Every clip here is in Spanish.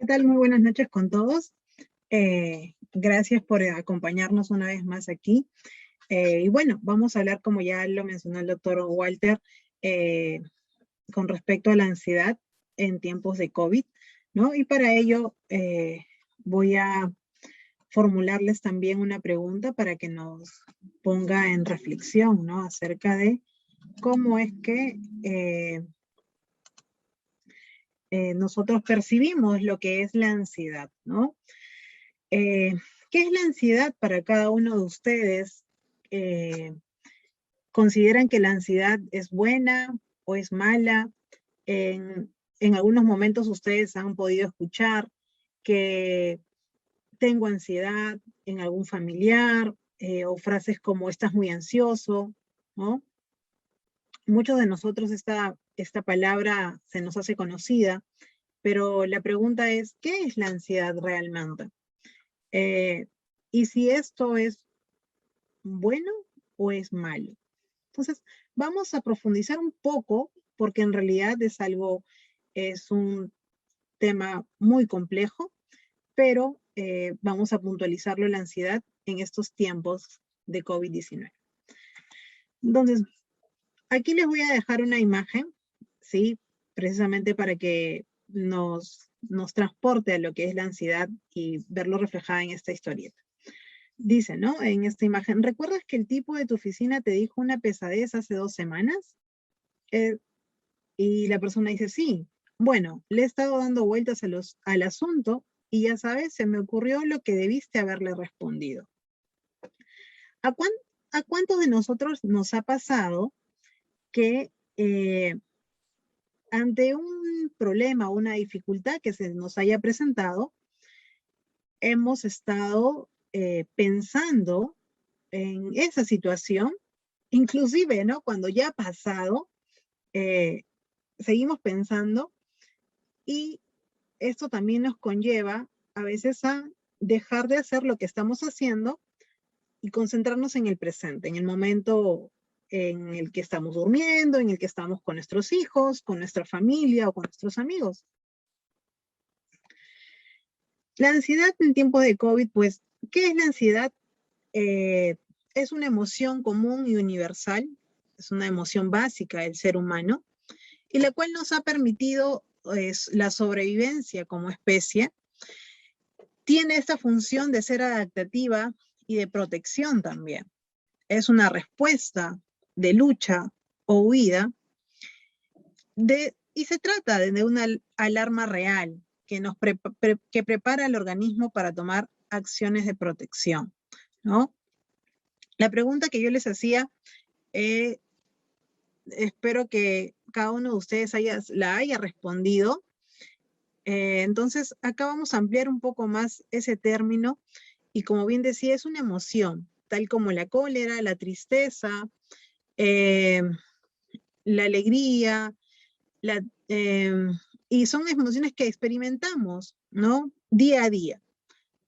¿Qué tal? Muy buenas noches con todos. Gracias por acompañarnos una vez más aquí. Y bueno, vamos a hablar, como ya lo mencionó el doctor Walter, eh, con respecto a la ansiedad en tiempos de COVID, ¿no? Y para ello voy a formularles también una pregunta para que nos ponga en reflexión, ¿no? Acerca de cómo es que nosotros percibimos lo que es la ansiedad, ¿no? Eh, ¿Qué es la ansiedad para cada uno de ustedes? Eh, ¿Consideran que la ansiedad es buena o es mala? En algunos momentos ustedes han podido escuchar que tengo ansiedad en algún familiar, o frases como estás muy ansioso, ¿no? Muchos de nosotros esta palabra se nos hace conocida, pero la pregunta es, ¿qué es la ansiedad realmente? Eh, y si esto es bueno o es malo. Entonces, vamos a profundizar un poco, porque en realidad es un tema muy complejo, pero vamos a puntualizarlo la ansiedad en estos tiempos de COVID-19. Entonces, aquí les voy a dejar una imagen, ¿sí? Precisamente para que nos transporte a lo que es la ansiedad y verlo reflejada en esta historieta. Dice, ¿no? En esta imagen, ¿recuerdas que el tipo de tu oficina te dijo una pesadez hace 2 semanas? Eh, y la persona dice, sí. Bueno, le he estado dando vueltas al asunto y ya sabes, se me ocurrió lo que debiste haberle respondido. ¿A, cuán, ¿A cuántos de nosotros nos ha pasado que ante un problema o una dificultad que se nos haya presentado, hemos estado pensando en esa situación, inclusive, ¿no? Cuando ya ha pasado, eh, seguimos pensando y esto también nos conlleva a veces a dejar de hacer lo que estamos haciendo y concentrarnos en el presente, en el momento en el que estamos durmiendo, en el que estamos con nuestros hijos, con nuestra familia o con nuestros amigos. La ansiedad en tiempo de COVID, pues, ¿qué es la ansiedad? Es una emoción común y universal, es una emoción básica del ser humano, y la cual nos ha permitido la sobrevivencia como especie. Tiene esta función de ser adaptativa y de protección también. Es una respuesta de lucha o huida, y se trata de una alarma real que prepara al organismo para tomar acciones de protección, ¿no? La pregunta que yo les hacía, espero que cada uno de ustedes la haya respondido. Entonces, acá vamos a ampliar un poco más ese término, y como bien decía, es una emoción, tal como la cólera, la tristeza, la alegría, y son emociones que experimentamos, ¿no? Día a día.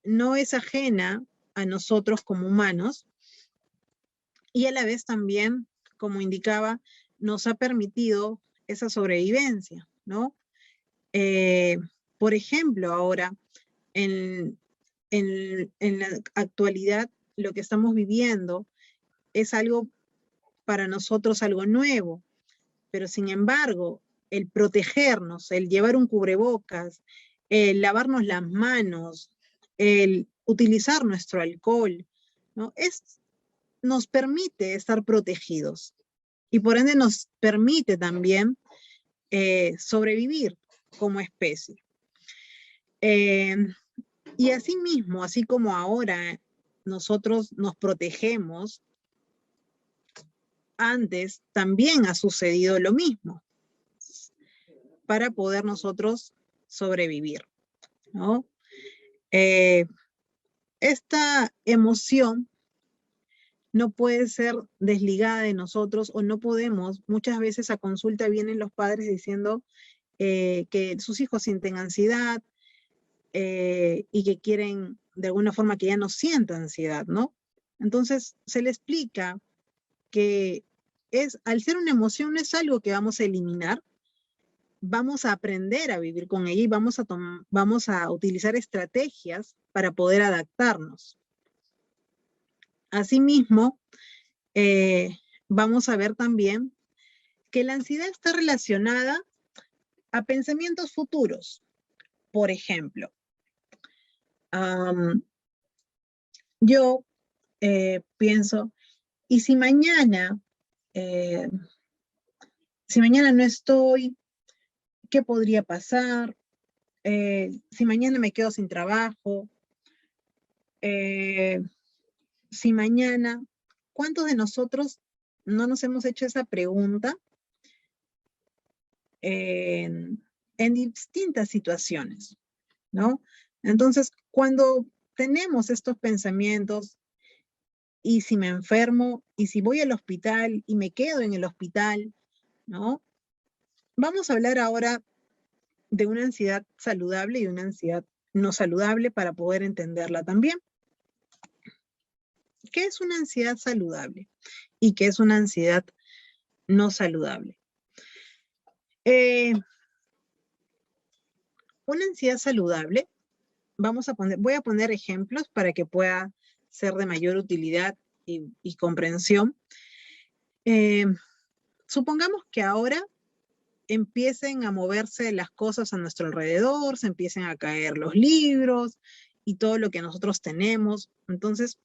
No es ajena a nosotros como humanos, y a la vez también, como indicaba, nos ha permitido esa sobrevivencia, ¿no? Por ejemplo, ahora, en la actualidad, lo que estamos viviendo es algo para nosotros algo nuevo, pero sin embargo, el protegernos, el llevar un cubrebocas, el lavarnos las manos, el utilizar nuestro alcohol, ¿no? Nos permite estar protegidos y por ende nos permite también sobrevivir como especie. Y asimismo, así como ahora nosotros nos protegemos, antes también ha sucedido lo mismo para poder nosotros sobrevivir, ¿no? Esta emoción no puede ser desligada de nosotros, o no podemos. Muchas veces a consulta vienen los padres diciendo que sus hijos sienten ansiedad, y que quieren de alguna forma que ya no sienta ansiedad, ¿no? Entonces se le explica que al ser una emoción no es algo que vamos a eliminar, vamos a aprender a vivir con ella y vamos a utilizar estrategias para poder adaptarnos. Asimismo, vamos a ver también que la ansiedad está relacionada a pensamientos futuros. Por ejemplo, yo pienso, ¿y si mañana no estoy, qué podría pasar? Si mañana me quedo sin trabajo, si mañana, ¿cuántos de nosotros no nos hemos hecho esa pregunta en distintas situaciones, ¿no? Entonces, cuando tenemos estos pensamientos, y si me enfermo, y si voy al hospital, y me quedo en el hospital, ¿no? Vamos a hablar ahora de una ansiedad saludable y una ansiedad no saludable para poder entenderla también. ¿Qué es una ansiedad saludable? ¿Y qué es una ansiedad no saludable? Una ansiedad saludable, voy a poner ejemplos para que pueda ser de mayor utilidad y comprensión. Supongamos que ahora empiecen a moverse las cosas a nuestro alrededor, se empiecen a caer los libros y todo lo que nosotros tenemos. Entonces,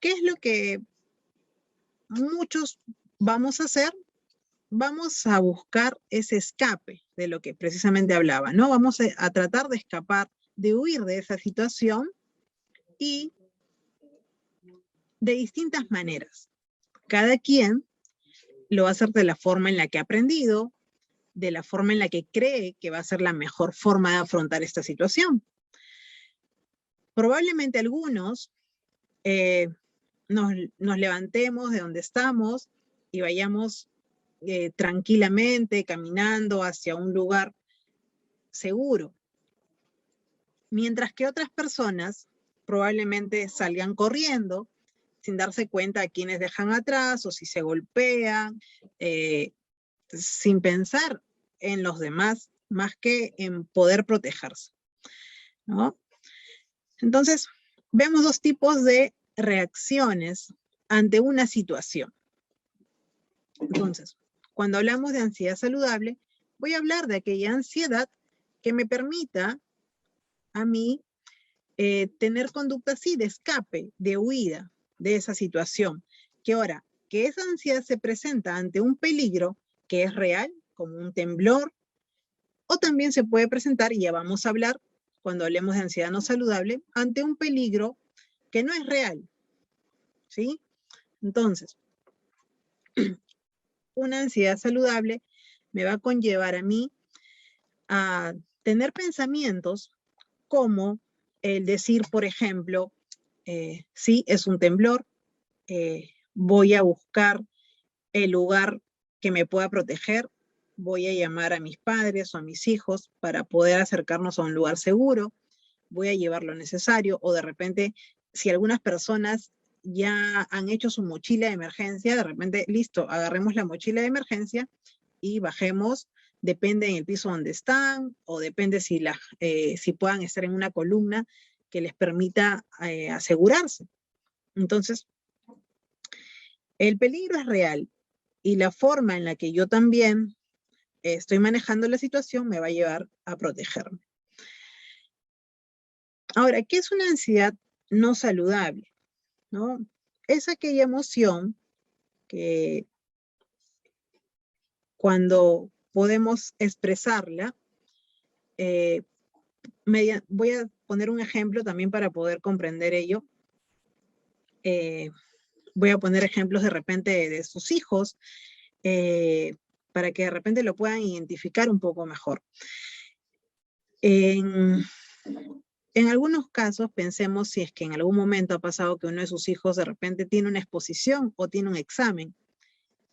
¿qué es lo que muchos vamos a hacer? Vamos a buscar ese escape de lo que precisamente hablaba, ¿no? Vamos a tratar de escapar, de huir de esa situación y de distintas maneras. Cada quien lo va a hacer de la forma en la que ha aprendido, de la forma en la que cree que va a ser la mejor forma de afrontar esta situación. Probablemente algunos nos levantemos de donde estamos y vayamos tranquilamente caminando hacia un lugar seguro. Mientras que otras personas probablemente salgan corriendo sin darse cuenta a quienes dejan atrás o si se golpean, sin pensar en los demás más que en poder protegerse, ¿no? Entonces, vemos dos tipos de reacciones ante una situación. Entonces, cuando hablamos de ansiedad saludable, voy a hablar de aquella ansiedad que me permita a mí tener conducta así de escape, de huida de esa situación. Que ahora, que esa ansiedad se presenta ante un peligro que es real, como un temblor, o también se puede presentar, y ya vamos a hablar cuando hablemos de ansiedad no saludable, ante un peligro que no es real, ¿sí? Entonces, una ansiedad saludable me va a conllevar a mí a tener pensamientos como el decir, por ejemplo, sí, es un temblor, voy a buscar el lugar que me pueda proteger, voy a llamar a mis padres o a mis hijos para poder acercarnos a un lugar seguro, voy a llevar lo necesario, o de repente, si algunas personas ya han hecho su mochila de emergencia, de repente, listo, agarremos la mochila de emergencia y bajemos, depende en el piso donde están, o depende si puedan estar en una columna que les permita asegurarse. Entonces, el peligro es real y la forma en la que yo también estoy manejando la situación me va a llevar a protegerme. Ahora, ¿qué es una ansiedad no saludable? ¿No? Es aquella emoción que cuando podemos expresarla, voy a poner un ejemplo también para poder comprender ello. Voy a poner ejemplos de repente de sus hijos, para que de repente lo puedan identificar un poco mejor. En algunos casos, pensemos si es que en algún momento ha pasado que uno de sus hijos de repente tiene una exposición o tiene un examen,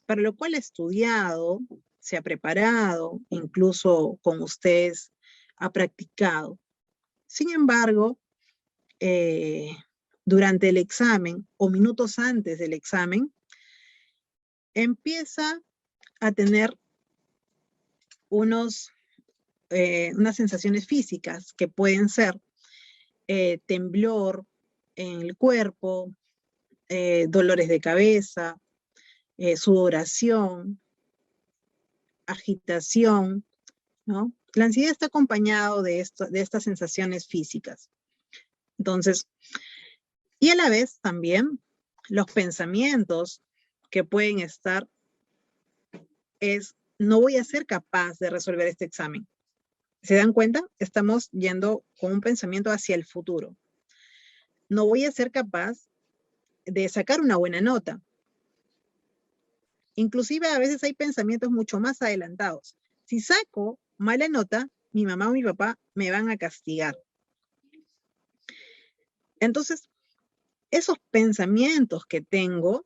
para lo cual ha estudiado, se ha preparado, incluso con ustedes ha practicado. Sin embargo, durante el examen o minutos antes del examen, empieza a tener unos unas sensaciones físicas que pueden ser temblor en el cuerpo, dolores de cabeza, sudoración, agitación, ¿no? La ansiedad está acompañado de estas sensaciones físicas. Entonces, y a la vez también los pensamientos que pueden estar es, no voy a ser capaz de resolver este examen. ¿Se dan cuenta? Estamos yendo con un pensamiento hacia el futuro. No voy a ser capaz de sacar una buena nota. Inclusive a veces hay pensamientos mucho más adelantados. Si saco mala nota, mi mamá o mi papá me van a castigar. Entonces, esos pensamientos que tengo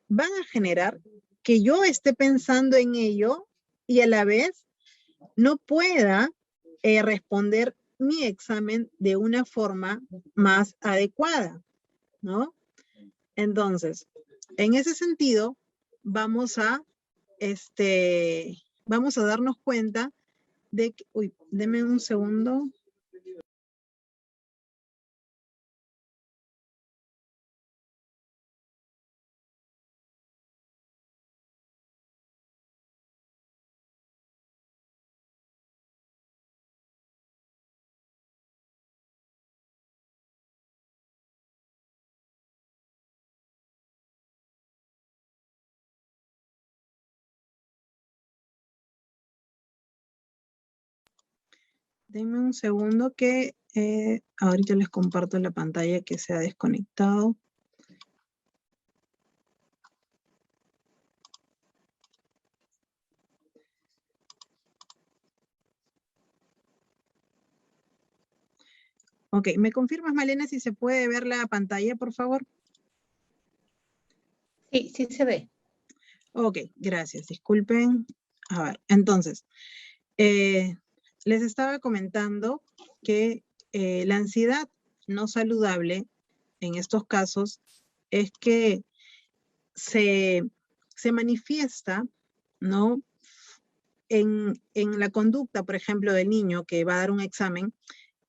van a generar que yo esté pensando en ello y a la vez no pueda responder mi examen de una forma más adecuada, ¿no? Entonces, en ese sentido, vamos a darnos cuenta de que, uy, deme un segundo. Denme un segundo que ahorita les comparto la pantalla que se ha desconectado. Ok, ¿me confirmas, Malena, si se puede ver la pantalla, por favor? Sí, sí se ve. Ok, gracias, disculpen. A ver, entonces, les estaba comentando que la ansiedad no saludable en estos casos es que se manifiesta, ¿no? En la conducta, por ejemplo, del niño que va a dar un examen,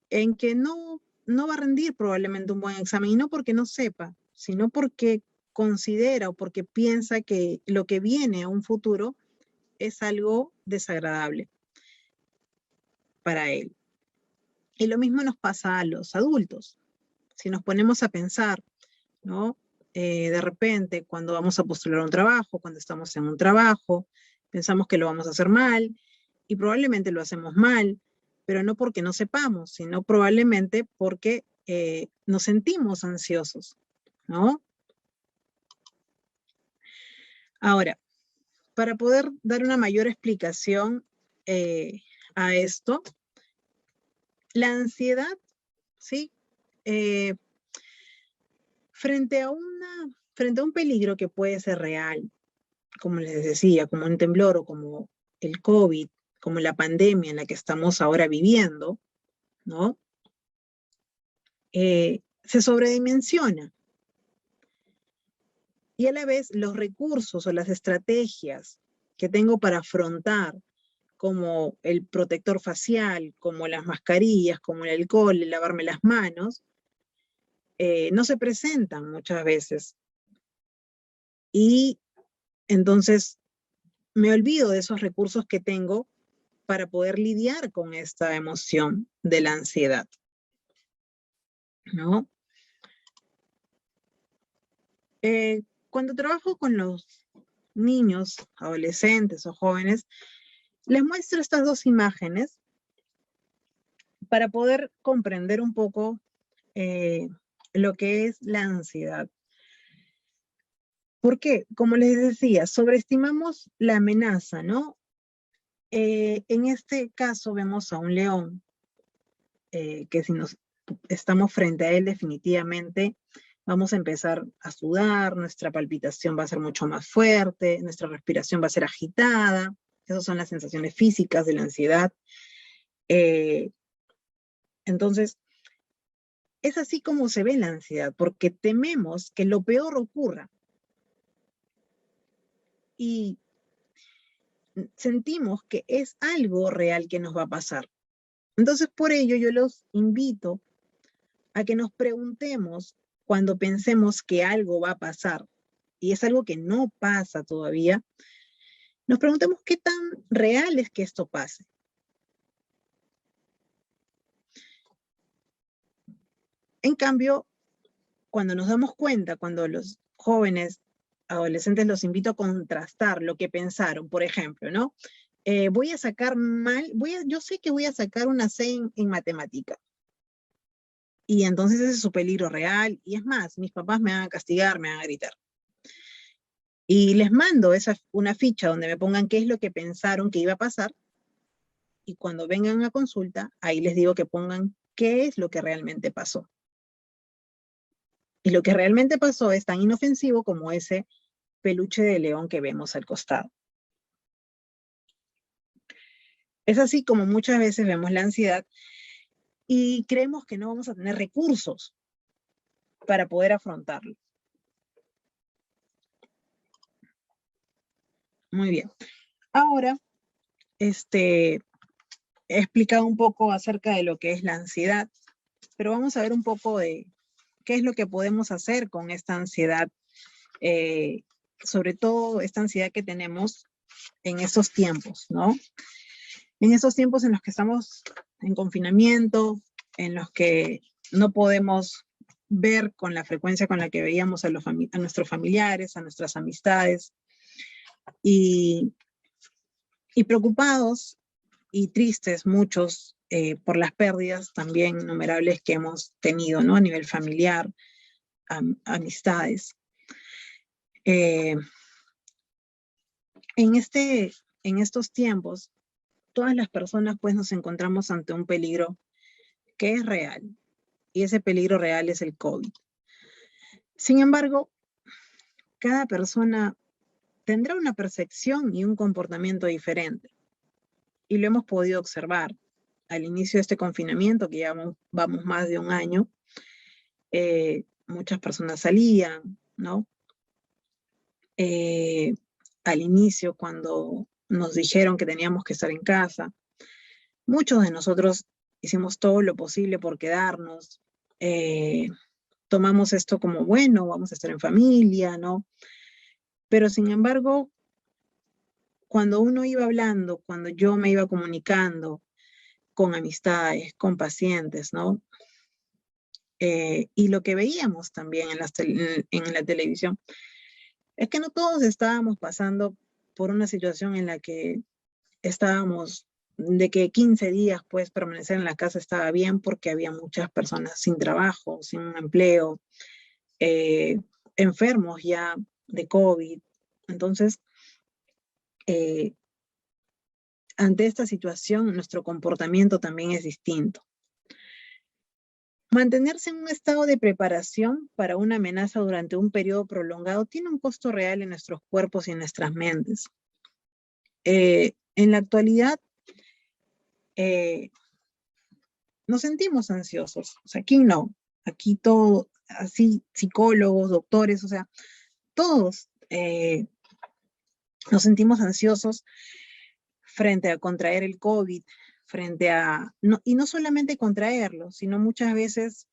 en que no va a rendir probablemente un buen examen, y no porque no sepa, sino porque considera o porque piensa que lo que viene a un futuro es algo desagradable para él. Y lo mismo nos pasa a los adultos. Si nos ponemos a pensar, ¿no? De repente, cuando vamos a postular un trabajo, cuando estamos en un trabajo, pensamos que lo vamos a hacer mal y probablemente lo hacemos mal, pero no porque no sepamos, sino probablemente porque nos sentimos ansiosos, ¿no? Ahora, para poder dar una mayor explicación a esto, la ansiedad, ¿sí? Frente a un peligro que puede ser real, como les decía, como un temblor o como el COVID, como la pandemia en la que estamos ahora viviendo, ¿no? Se sobredimensiona. Y a la vez los recursos o las estrategias que tengo para afrontar, como el protector facial, como las mascarillas, como el alcohol, el lavarme las manos, no se presentan muchas veces. Y entonces me olvido de esos recursos que tengo para poder lidiar con esta emoción de la ansiedad, ¿no? Cuando trabajo con los niños, adolescentes o jóvenes, les muestro estas dos imágenes para poder comprender un poco lo que es la ansiedad. Porque, como les decía, sobreestimamos la amenaza, ¿no? En este caso vemos a un león, que si nos estamos frente a él definitivamente vamos a empezar a sudar, nuestra palpitación va a ser mucho más fuerte, nuestra respiración va a ser agitada, esas son las sensaciones físicas de la ansiedad. Entonces, es así como se ve la ansiedad, porque tememos que lo peor ocurra. Y sentimos que es algo real que nos va a pasar. Entonces, por ello, yo los invito a que nos preguntemos cuando pensemos que algo va a pasar y es algo que no pasa todavía, nos preguntemos qué tan real es que esto pase. En cambio, cuando nos damos cuenta, cuando los jóvenes, adolescentes, los invito a contrastar lo que pensaron, por ejemplo, ¿no? Voy a sacar mal, yo sé que voy a sacar una C en matemática. Y entonces ese es su peligro real. Y es más, mis papás me van a castigar, me van a gritar. Y les mando una ficha donde me pongan qué es lo que pensaron que iba a pasar. Y cuando vengan a consulta, ahí les digo que pongan qué es lo que realmente pasó. Y lo que realmente pasó es tan inofensivo como ese peluche de león que vemos al costado. Es así como muchas veces vemos la ansiedad y creemos que no vamos a tener recursos para poder afrontarlo. Muy bien. Ahora, he explicado un poco acerca de lo que es la ansiedad, pero vamos a ver un poco de qué es lo que podemos hacer con esta ansiedad, sobre todo esta ansiedad que tenemos en estos tiempos, ¿no? En estos tiempos en los que estamos en confinamiento, en los que no podemos ver con la frecuencia con la que veíamos a nuestros familiares, a nuestras amistades, y preocupados y tristes muchos por las pérdidas también innumerables que hemos tenido, ¿no? A nivel familiar, amistades. En estos tiempos, todas las personas pues nos encontramos ante un peligro que es real, y ese peligro real es el COVID. Sin embargo, cada persona tendrá una percepción y un comportamiento diferente, y lo hemos podido observar al inicio de este confinamiento, que ya vamos más de un año. Muchas personas salían, ¿no? Al inicio, cuando nos dijeron que teníamos que estar en casa, muchos de nosotros hicimos todo lo posible por quedarnos. Tomamos esto como, bueno, vamos a estar en familia, ¿no? Pero sin embargo, cuando uno iba hablando, cuando yo me iba comunicando con amistades, con pacientes, ¿no? Y lo que veíamos también en la televisión, es que no todos estábamos pasando por una situación en la que estábamos, de que 15 días pues permanecer en la casa estaba bien, porque había muchas personas sin trabajo, sin un empleo, enfermos ya de COVID. Entonces, ante esta situación, nuestro comportamiento también es distinto. Mantenerse en un estado de preparación para una amenaza durante un periodo prolongado tiene un costo real en nuestros cuerpos y en nuestras mentes. En la actualidad, nos sentimos ansiosos. O sea, aquí no. Aquí todo, así, psicólogos, doctores, o sea, todos nos sentimos ansiosos frente a contraer el COVID, y no solamente contraerlo, sino muchas veces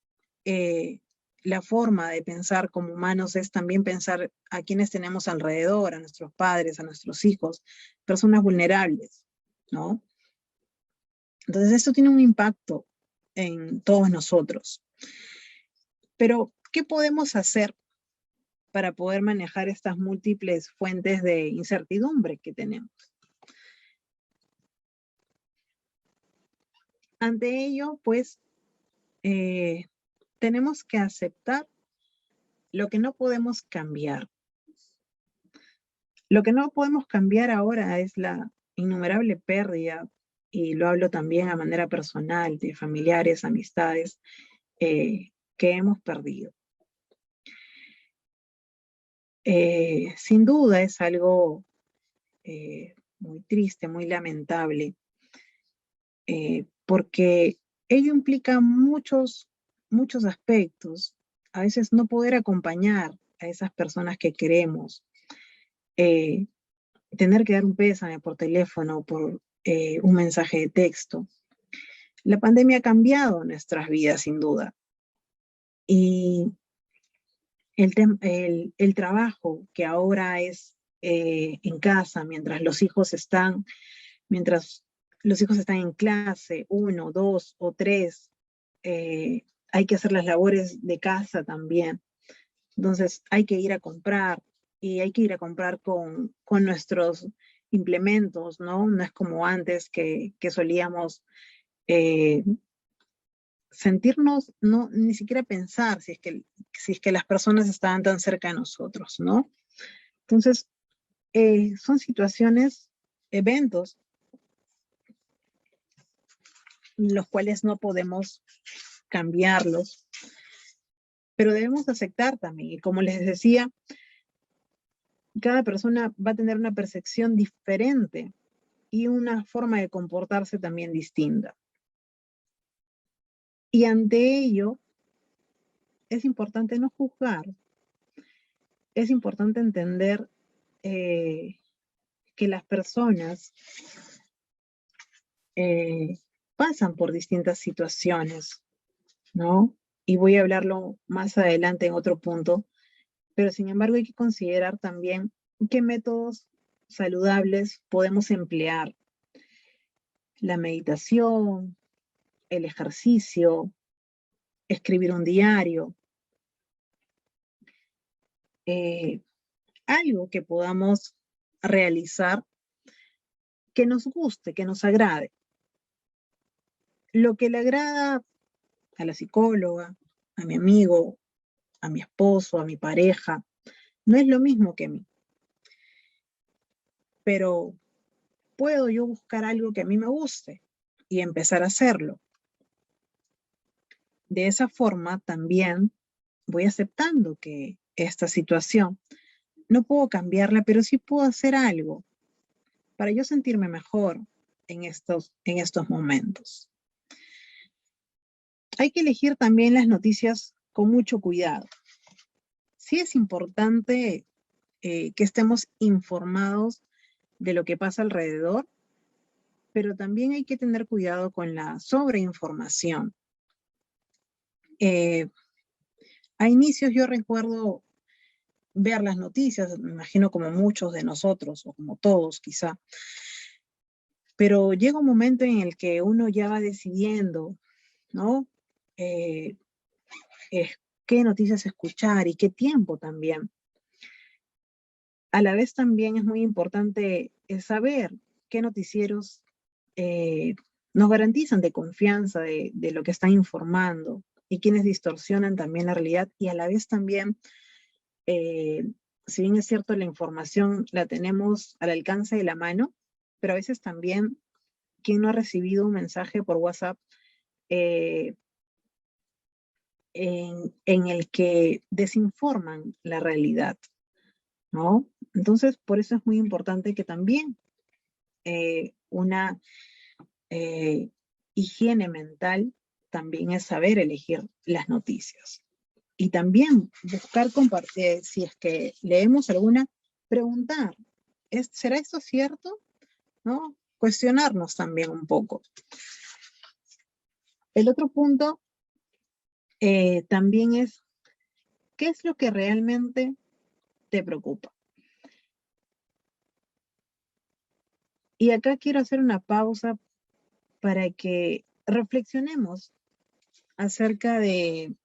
la forma de pensar como humanos es también pensar a quienes tenemos alrededor, a nuestros padres, a nuestros hijos, personas vulnerables, ¿no? Entonces esto tiene un impacto en todos nosotros. Pero, ¿qué podemos hacer para poder manejar estas múltiples fuentes de incertidumbre que tenemos? Ante ello, pues, tenemos que aceptar lo que no podemos cambiar. Lo que no podemos cambiar ahora es la innumerable pérdida, y lo hablo también a manera personal, de familiares, amistades, que hemos perdido. Sin duda es algo muy triste, muy lamentable, porque ello implica muchos aspectos. A veces no poder acompañar a esas personas que queremos, tener que dar un pésame por teléfono, por un mensaje de texto. La pandemia ha cambiado nuestras vidas, sin duda. Y el trabajo que ahora es en casa, mientras los hijos están en clase, 1, 2 o 3, hay que hacer las labores de casa también. Entonces hay que ir a comprar, y hay que ir a comprar con nuestros implementos, ¿no? No es como antes que solíamos eh, sentirnos, no, ni siquiera pensar si es que las personas estaban tan cerca de nosotros, ¿no? Entonces, son situaciones, eventos, los cuales no podemos cambiarlos, pero debemos aceptar también. Y como les decía, cada persona va a tener una percepción diferente y una forma de comportarse también distinta. Y ante ello, es importante no juzgar, es importante entender que las personas pasan por distintas situaciones, ¿no? Y voy a hablarlo más adelante en otro punto, pero sin embargo hay que considerar también qué métodos saludables podemos emplear. La meditación, el ejercicio, escribir un diario, algo que podamos realizar que nos guste, que nos agrade. Lo que le agrada a la psicóloga, a mi amigo, a mi esposo, a mi pareja, no es lo mismo que a mí. Pero puedo yo buscar algo que a mí me guste y empezar a hacerlo. De esa forma también voy aceptando que esta situación no puedo cambiarla, pero sí puedo hacer algo para yo sentirme mejor en estos momentos. Hay que elegir también las noticias con mucho cuidado. Sí es importante que estemos informados de lo que pasa alrededor, pero también hay que tener cuidado con la sobreinformación. A inicios yo recuerdo ver las noticias, me imagino como muchos de nosotros, o como todos quizá, pero llega un momento en el que uno ya va decidiendo, ¿no? Qué noticias escuchar y qué tiempo también. A la vez también es muy importante saber qué noticieros nos garantizan de confianza de lo que están informando y quienes distorsionan también la realidad, y a la vez también, si bien es cierto, la información la tenemos al alcance de la mano, pero a veces también quien no ha recibido un mensaje por WhatsApp en el que desinforman la realidad, ¿no? Entonces, por eso es muy importante que también una higiene mental también es saber elegir las noticias. Y también buscar compartir, si es que leemos alguna, preguntar, ¿será esto cierto? ¿No? Cuestionarnos también un poco. El otro punto también es, ¿qué es lo que realmente te preocupa? Y acá quiero hacer una pausa para que reflexionemos acerca de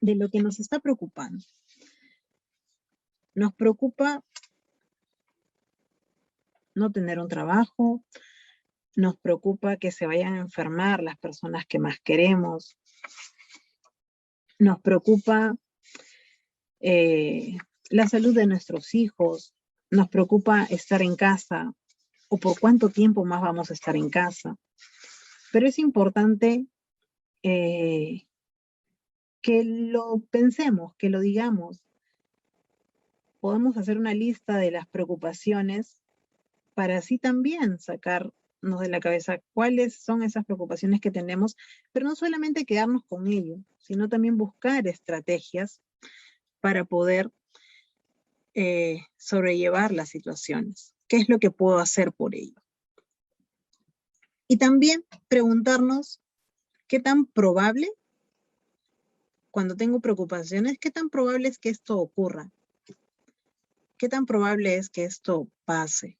lo que nos está preocupando. Nos preocupa no tener un trabajo, nos preocupa que se vayan a enfermar las personas que más queremos, nos preocupa la salud de nuestros hijos, nos preocupa estar en casa o por cuánto tiempo más vamos a estar en casa. Pero es importante que lo pensemos, que lo digamos. Podemos hacer una lista de las preocupaciones para así también sacarnos de la cabeza cuáles son esas preocupaciones que tenemos, pero no solamente quedarnos con ello, sino también buscar estrategias para poder sobrellevar las situaciones. ¿Qué es lo que puedo hacer por ello? Y también preguntarnos qué tan probable, cuando tengo preocupaciones, qué tan probable es que esto ocurra. ¿Qué tan probable es que esto pase?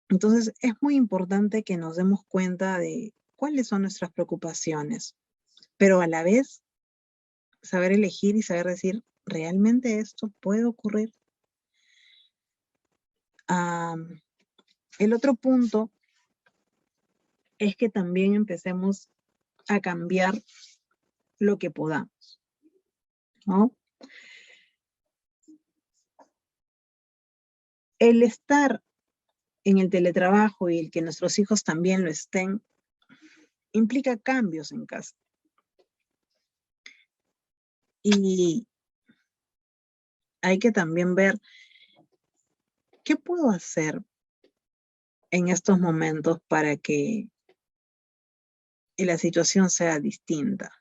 Entonces, es muy importante que nos demos cuenta de cuáles son nuestras preocupaciones, pero a la vez saber elegir y saber decir, ¿realmente esto puede ocurrir? El otro punto es que también empecemos a cambiar lo que podamos, ¿no? El estar en el teletrabajo y el que nuestros hijos también lo estén, implica cambios en casa. Y hay que también ver qué puedo hacer en estos momentos para que la situación sea distinta.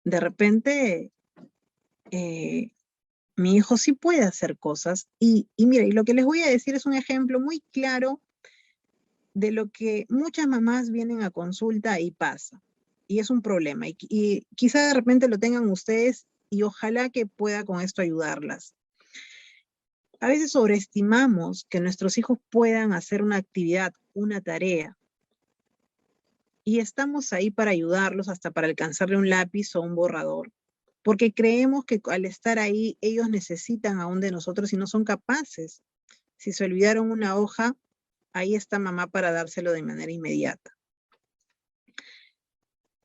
De repente, mi hijo sí puede hacer cosas y mira, y lo que les voy a decir es un ejemplo muy claro de lo que muchas mamás vienen a consulta y pasa. Y es un problema. Y quizá de repente lo tengan ustedes y ojalá que pueda con esto ayudarlas. A veces sobreestimamos que nuestros hijos puedan hacer una actividad, una tarea. Y estamos ahí para ayudarlos, hasta para alcanzarle un lápiz o un borrador. Porque creemos que al estar ahí, ellos necesitan aún de nosotros y no son capaces. Si se olvidaron una hoja, ahí está mamá para dárselo de manera inmediata.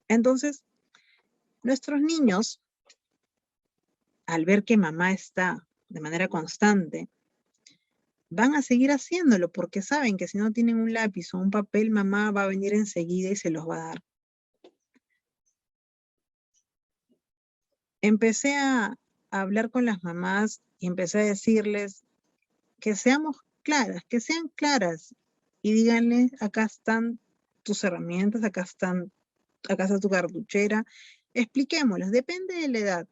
Entonces, nuestros niños, al ver que mamá está de manera constante, van a seguir haciéndolo porque saben que si no tienen un lápiz o un papel, mamá va a venir enseguida y se los va a dar. Empecé a hablar con las mamás y empecé a decirles que seamos claras, que sean claras y díganle, acá están tus herramientas, acá está tu cartuchera, expliquémoslas, depende de la edad,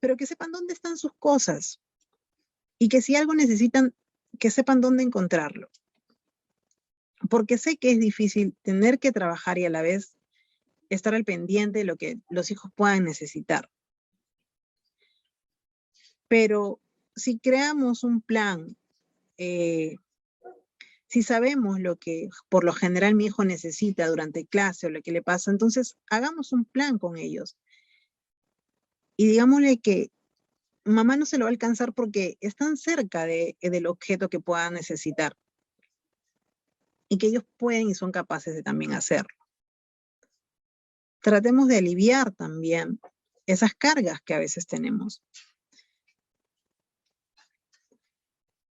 pero que sepan dónde están sus cosas y que si algo necesitan, que sepan dónde encontrarlo. Porque sé que es difícil tener que trabajar y a la vez estar al pendiente de lo que los hijos puedan necesitar. Pero si creamos un plan, si sabemos lo que por lo general mi hijo necesita durante clase o lo que le pasa, entonces hagamos un plan con ellos. Y digámosle que mamá no se lo va a alcanzar porque están cerca del objeto que puedan necesitar. Y que ellos pueden y son capaces de también hacerlo. Tratemos de aliviar también esas cargas que a veces tenemos.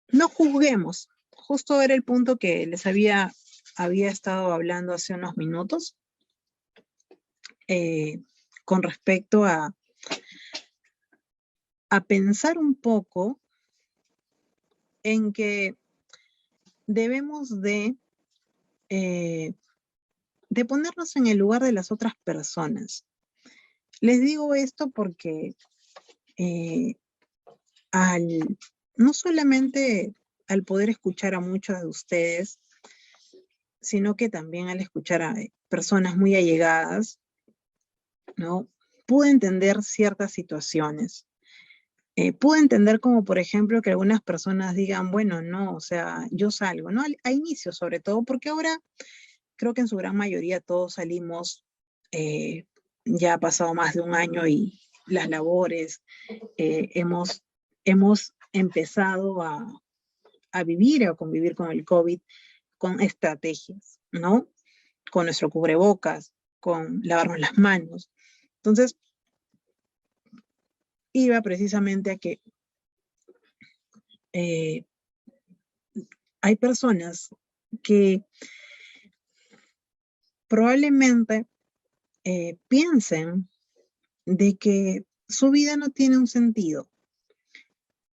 No juzguemos. Justo era el punto que les había estado hablando hace unos minutos con respecto a pensar un poco en que debemos de ponernos en el lugar de las otras personas. Les digo esto porque no solamente al poder escuchar a muchos de ustedes, sino que también al escuchar a personas muy allegadas, ¿no? Pude entender ciertas situaciones. Pude entender como, por ejemplo, que algunas personas digan, bueno, no, o sea, yo salgo, ¿no? A inicio, sobre todo, porque ahora creo que en su gran mayoría todos salimos, ya ha pasado más de un año y las labores, hemos empezado a vivir o convivir con el COVID con estrategias, ¿no? Con nuestro cubrebocas, con lavarnos las manos. Entonces, iba precisamente a que hay personas que probablemente piensen de que su vida no tiene un sentido.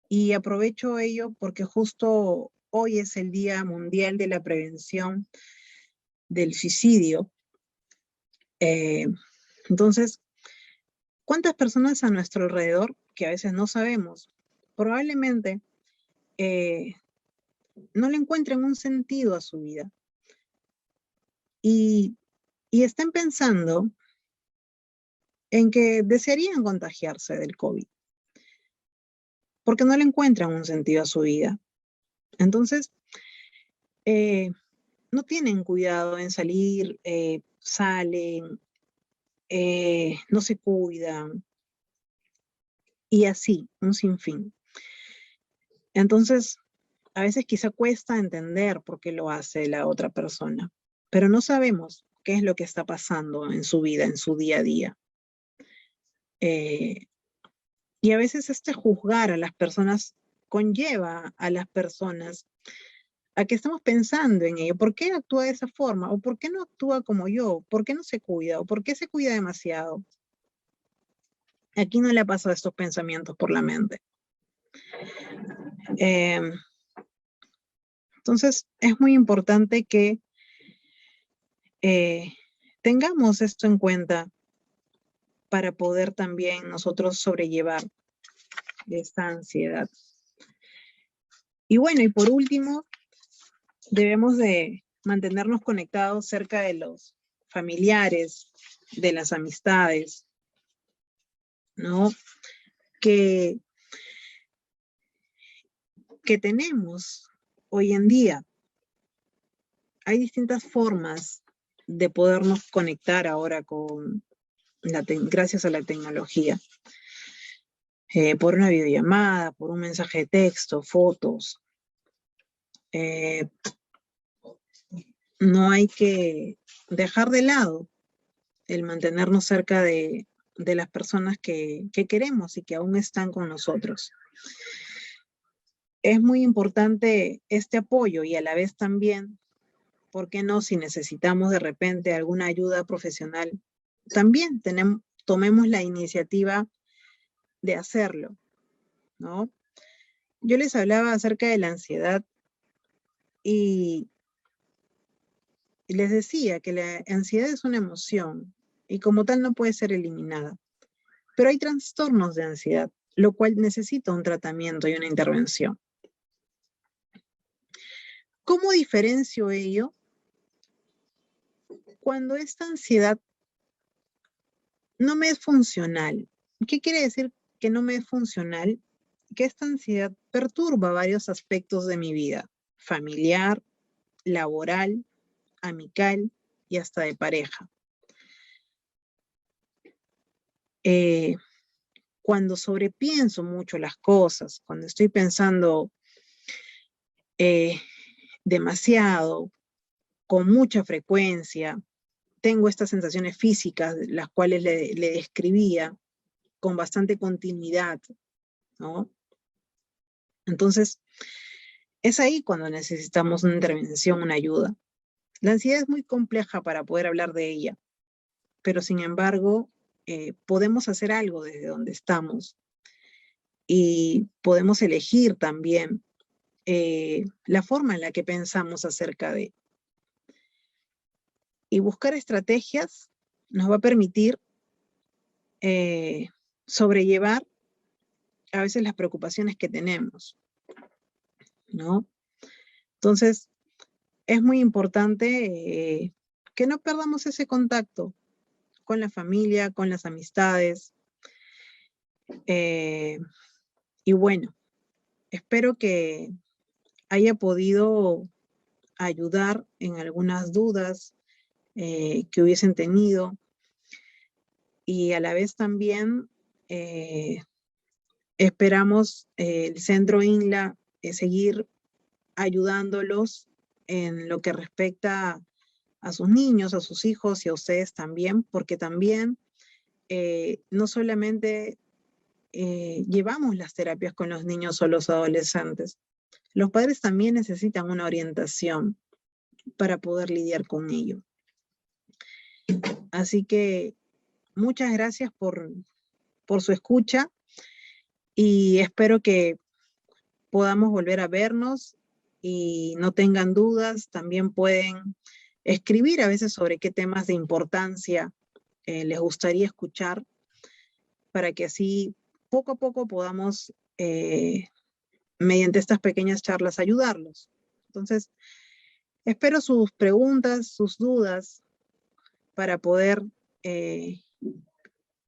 Y aprovecho ello porque justo hoy es el Día Mundial de la Prevención del Suicidio. Entonces, ¿cuántas personas a nuestro alrededor, que a veces no sabemos, probablemente no le encuentren un sentido a su vida? Y estén pensando en que desearían contagiarse del COVID, porque no le encuentran un sentido a su vida. Entonces, no tienen cuidado en salir, salen, no se cuidan, y así, un sinfín. Entonces, a veces quizá cuesta entender por qué lo hace la otra persona, pero no sabemos qué es lo que está pasando en su vida, en su día a día. Y a veces este juzgar a las personas conlleva a las personas a que estamos pensando en ello. ¿Por qué actúa de esa forma? ¿O por qué no actúa como yo? ¿Por qué no se cuida? ¿O por qué se cuida demasiado? Aquí no le ha pasado estos pensamientos por la mente. Entonces, es muy importante que tengamos esto en cuenta para poder también nosotros sobrellevar esta ansiedad. Y bueno, y por último, debemos de mantenernos conectados cerca de los familiares, de las amistades, ¿no? Que tenemos hoy en día. Hay distintas formas de podernos conectar ahora con gracias a la tecnología. Por una videollamada, por un mensaje de texto, fotos. No hay que dejar de lado el mantenernos cerca de las personas que queremos y que aún están con nosotros. Es muy importante este apoyo y a la vez también, ¿por qué no? Si necesitamos de repente alguna ayuda profesional, también tomemos la iniciativa de hacerlo, ¿no? Yo les hablaba acerca de la ansiedad y les decía que la ansiedad es una emoción y como tal no puede ser eliminada. Pero hay trastornos de ansiedad, lo cual necesita un tratamiento y una intervención. ¿Cómo diferencio ello? Cuando esta ansiedad no me es funcional. ¿Qué quiere decir que no me es funcional? Que esta ansiedad perturba varios aspectos de mi vida, familiar, laboral, amical y hasta de pareja. Cuando sobrepienso mucho las cosas, cuando estoy pensando demasiado, con mucha frecuencia, tengo estas sensaciones físicas, las cuales le describía, con bastante continuidad, ¿no? Entonces, es ahí cuando necesitamos una intervención, una ayuda. La ansiedad es muy compleja para poder hablar de ella, pero sin embargo, podemos hacer algo desde donde estamos y podemos elegir también la forma en la que pensamos acerca de. Y buscar estrategias nos va a permitir sobrellevar a veces las preocupaciones que tenemos, ¿no? Entonces, es muy importante que no perdamos ese contacto con la familia, con las amistades. Y bueno, espero que haya podido ayudar en algunas dudas que hubiesen tenido y a la vez también esperamos el Centro INLA seguir ayudándolos en lo que respecta a sus niños, a sus hijos y a ustedes también, porque también no solamente llevamos las terapias con los niños o los adolescentes, los padres también necesitan una orientación para poder lidiar con ello. Así que muchas gracias por su escucha y espero que podamos volver a vernos y no tengan dudas, también pueden escribir a veces sobre qué temas de importancia les gustaría escuchar para que así poco a poco podamos, mediante estas pequeñas charlas, ayudarlos. Entonces, espero sus preguntas, sus dudas, para poder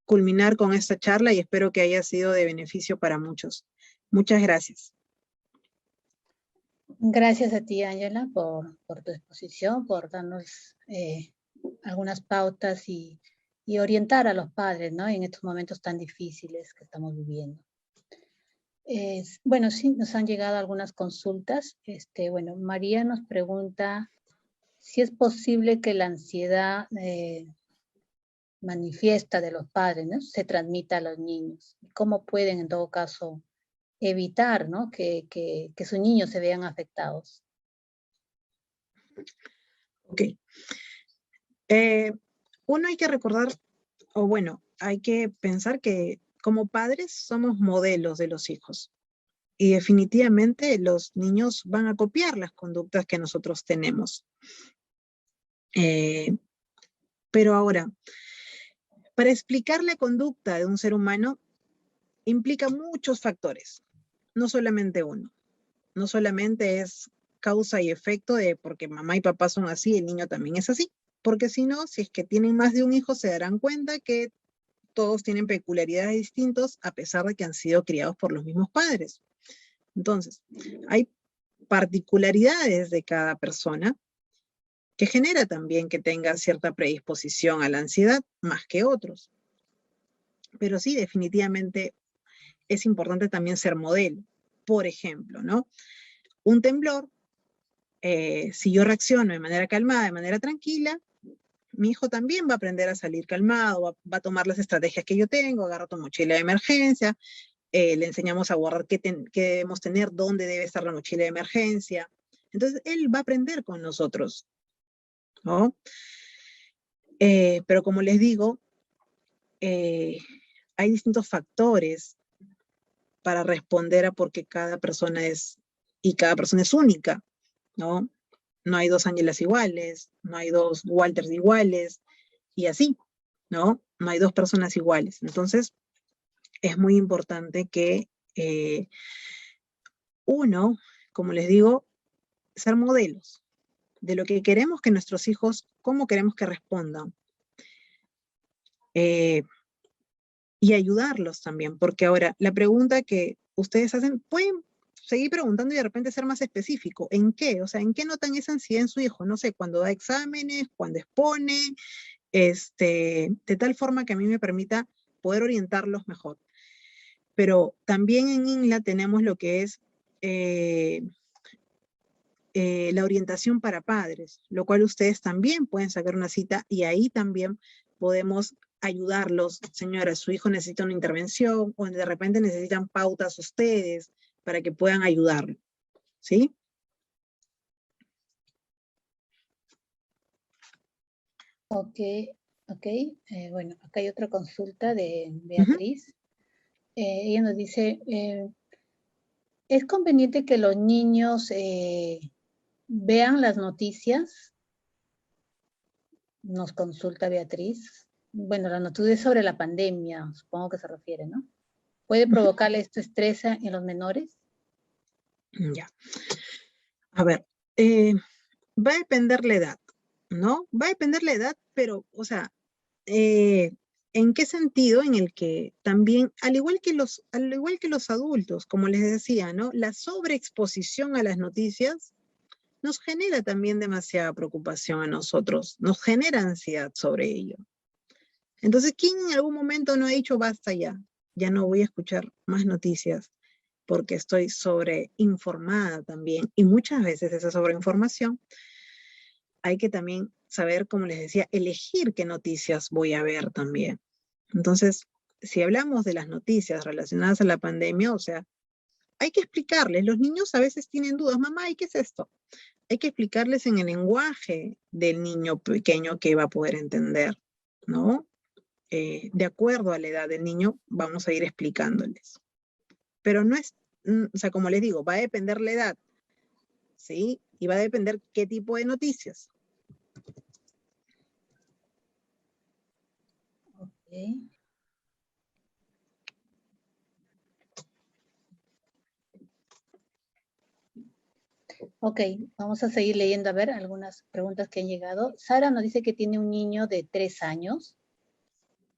culminar con esta charla y espero que haya sido de beneficio para muchos. Muchas gracias. Gracias a ti, Ángela, por tu exposición, por darnos algunas pautas y orientar a los padres, ¿no? En estos momentos tan difíciles que estamos viviendo. Bueno, sí, nos han llegado algunas consultas. Bueno, María nos pregunta si es posible que la ansiedad manifiesta de los padres, ¿no?, se transmita a los niños. ¿Cómo pueden, en todo caso, evitar, ¿no?, que sus niños se vean afectados? Ok. Uno hay que recordar, o bueno, hay que pensar que como padres somos modelos de los hijos. Y definitivamente los niños van a copiar las conductas que nosotros tenemos. Pero ahora, para explicar la conducta de un ser humano implica muchos factores, no solamente uno. No solamente es causa y efecto de porque mamá y papá son así, el niño también es así. Porque si no, si es que tienen más de un hijo, se darán cuenta que todos tienen peculiaridades distintas a pesar de que han sido criados por los mismos padres. Entonces, hay particularidades de cada persona que genera también que tenga cierta predisposición a la ansiedad más que otros. Pero sí, definitivamente es importante también ser modelo. Por ejemplo, ¿no? Un temblor, si yo reacciono de manera calmada, de manera tranquila, mi hijo también va a aprender a salir calmado, va a tomar las estrategias que yo tengo, agarra tu mochila de emergencia, le enseñamos a guardar qué debemos tener, dónde debe estar la mochila de emergencia. Entonces, él va a aprender con nosotros, ¿no? Pero como les digo, hay distintos factores para responder a por qué cada persona es, y cada persona es única, ¿no? No hay dos Ángelas iguales, no hay dos Walters iguales, y así, ¿no? No hay dos personas iguales. Entonces, es muy importante que uno, como les digo, ser modelos de lo que queremos que nuestros hijos, cómo queremos que respondan. Y ayudarlos también, porque ahora la pregunta que ustedes hacen, pueden seguir preguntando y de repente ser más específico. ¿En qué? O sea, ¿en qué notan esa ansiedad en su hijo? No sé, cuando da exámenes, cuando expone, de tal forma que a mí me permita poder orientarlos mejor. Pero también en INLA tenemos lo que es la orientación para padres, lo cual ustedes también pueden sacar una cita y ahí también podemos ayudarlos. Señora, su hijo necesita una intervención o de repente necesitan pautas ustedes para que puedan ayudarlo, ¿sí? Ok. Bueno, acá hay otra consulta de Beatriz. Ella nos dice, ¿es conveniente que los niños vean las noticias? Nos consulta Beatriz. Bueno, la noticia es sobre la pandemia, supongo que se refiere, ¿no? ¿Puede provocarle esto estrés en los menores? Ya. A ver, va a depender la edad, ¿no? Va a depender la edad, pero, o sea, ¿en qué sentido? En el que también, al igual que los adultos, como les decía, ¿no? La sobreexposición a las noticias nos genera también demasiada preocupación a nosotros, nos genera ansiedad sobre ello. Entonces, ¿quién en algún momento no ha dicho basta ya? Ya no voy a escuchar más noticias porque estoy sobreinformada también. Y muchas veces esa sobreinformación hay que también saber, como les decía, elegir qué noticias voy a ver también. Entonces, si hablamos de las noticias relacionadas a la pandemia, o sea, hay que explicarles. Los niños a veces tienen dudas. Mamá, ¿y qué es esto? Hay que explicarles en el lenguaje del niño pequeño que va a poder entender, ¿no? De acuerdo a la edad del niño, vamos a ir explicándoles. Pero no es, o sea, como les digo, va a depender la edad, ¿sí? Y va a depender qué tipo de noticias. Ok. Ok, vamos a seguir leyendo, a ver, algunas preguntas que han llegado. Sara nos dice que tiene un niño de 3 años.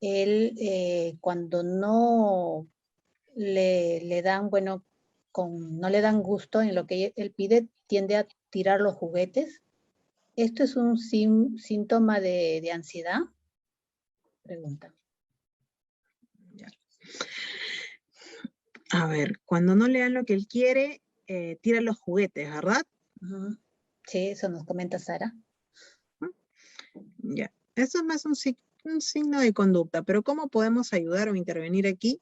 Él, cuando no le dan, bueno, no le dan gusto en lo que él pide, tiende a tirar los juguetes. ¿Esto es un síntoma de ansiedad? Pregunta. Ya. A ver, cuando no le dan lo que él quiere, tira los juguetes, ¿verdad? Uh-huh. Sí, eso nos comenta Sara. Ya. Eso es más un signo de conducta, pero ¿cómo podemos ayudar o intervenir aquí?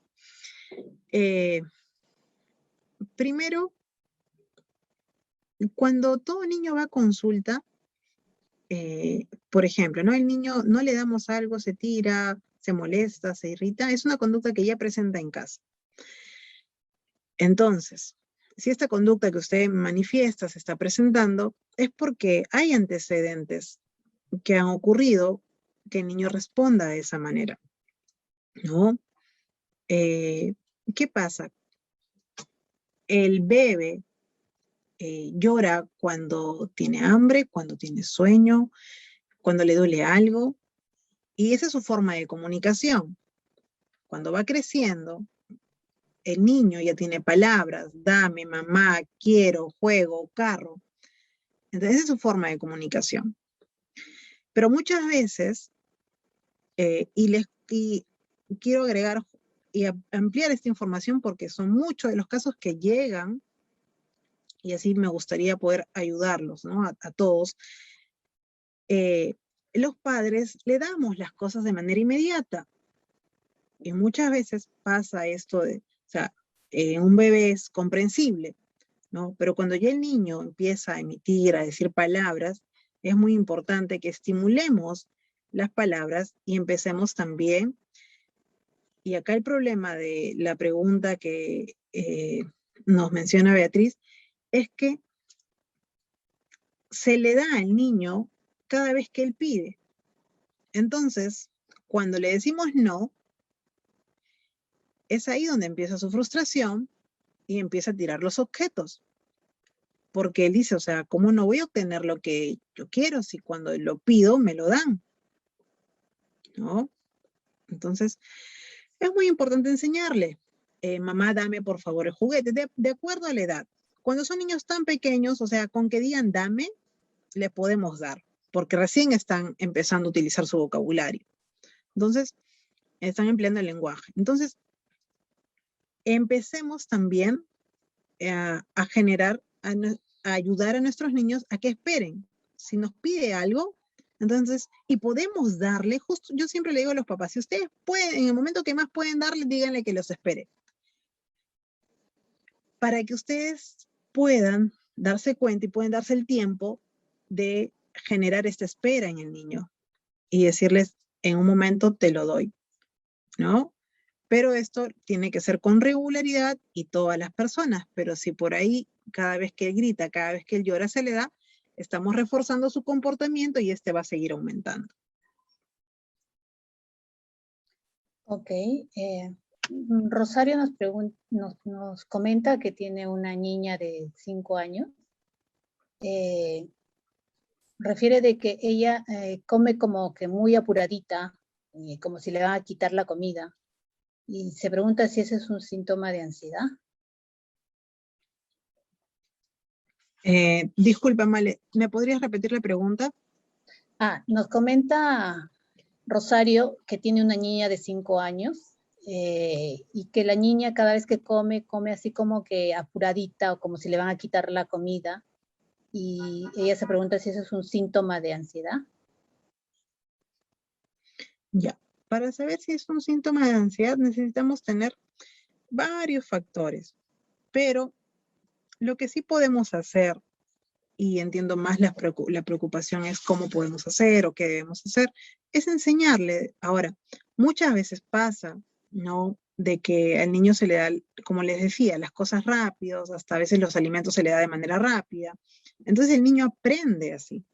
Primero, cuando todo niño va a consulta, por ejemplo, ¿no? El niño no le damos algo, se tira, se molesta, se irrita, es una conducta que ya presenta en casa. Entonces, si esta conducta que usted manifiesta se está presentando, es porque hay antecedentes que han ocurrido que el niño responda de esa manera, ¿no? ¿Qué pasa? El bebé llora cuando tiene hambre, cuando tiene sueño, cuando le duele algo, y esa es su forma de comunicación. Cuando va creciendo, el niño ya tiene palabras, dame, mamá, quiero, juego, carro. Entonces, esa es su forma de comunicación. Pero muchas veces, y quiero agregar y ampliar esta información porque son muchos de los casos que llegan, y así me gustaría poder ayudarlos, ¿no? A todos. Los padres le damos las cosas de manera inmediata. Y muchas veces pasa esto de, o sea, un bebé es comprensible, ¿no? Pero cuando ya el niño empieza a emitir, a decir palabras, es muy importante que estimulemos las palabras y empecemos también. Y acá el problema de la pregunta que nos menciona Beatriz es que se le da al niño cada vez que él pide. Entonces, cuando le decimos no, es ahí donde empieza su frustración y empieza a tirar los objetos. Porque él dice, o sea, ¿cómo no voy a obtener lo que yo quiero si cuando lo pido me lo dan? ¿No? Entonces, es muy importante enseñarle, mamá, dame por favor el juguete, de acuerdo a la edad. Cuando son niños tan pequeños, o sea, con que digan dame, le podemos dar, porque recién están empezando a utilizar su vocabulario. Entonces, están empleando el lenguaje. Entonces, empecemos también a generar, a ayudar a nuestros niños a que esperen. Si nos pide algo, entonces, y podemos darle, justo yo siempre le digo a los papás, si ustedes pueden, en el momento que más pueden darle, díganle que los espere. Para que ustedes puedan darse cuenta y puedan darse el tiempo de generar esta espera en el niño y decirles, en un momento te lo doy, ¿no? Pero esto tiene que ser con regularidad y todas las personas, pero si por ahí cada vez que él grita, cada vez que él llora se le da, estamos reforzando su comportamiento y este va a seguir aumentando. Ok. Rosario nos comenta que tiene una niña de 5 años. Refiere de que ella come como que muy apuradita, como si le van a quitar la comida. Y se pregunta si ese es un síntoma de ansiedad. Disculpa, Male, ¿me podrías repetir la pregunta? Nos comenta Rosario que tiene una niña de 5 años y que la niña cada vez que come así como que apuradita o como si le van a quitar la comida. Y ella se pregunta si eso es un síntoma de ansiedad. Ya, para saber si es un síntoma de ansiedad necesitamos tener varios factores, pero lo que sí podemos hacer, y entiendo más la preocupación es cómo podemos hacer o qué debemos hacer, es enseñarle. Ahora, muchas veces pasa, ¿no? De que al niño se le da, como les decía, las cosas rápidas, hasta a veces los alimentos se le da de manera rápida. Entonces el niño aprende así.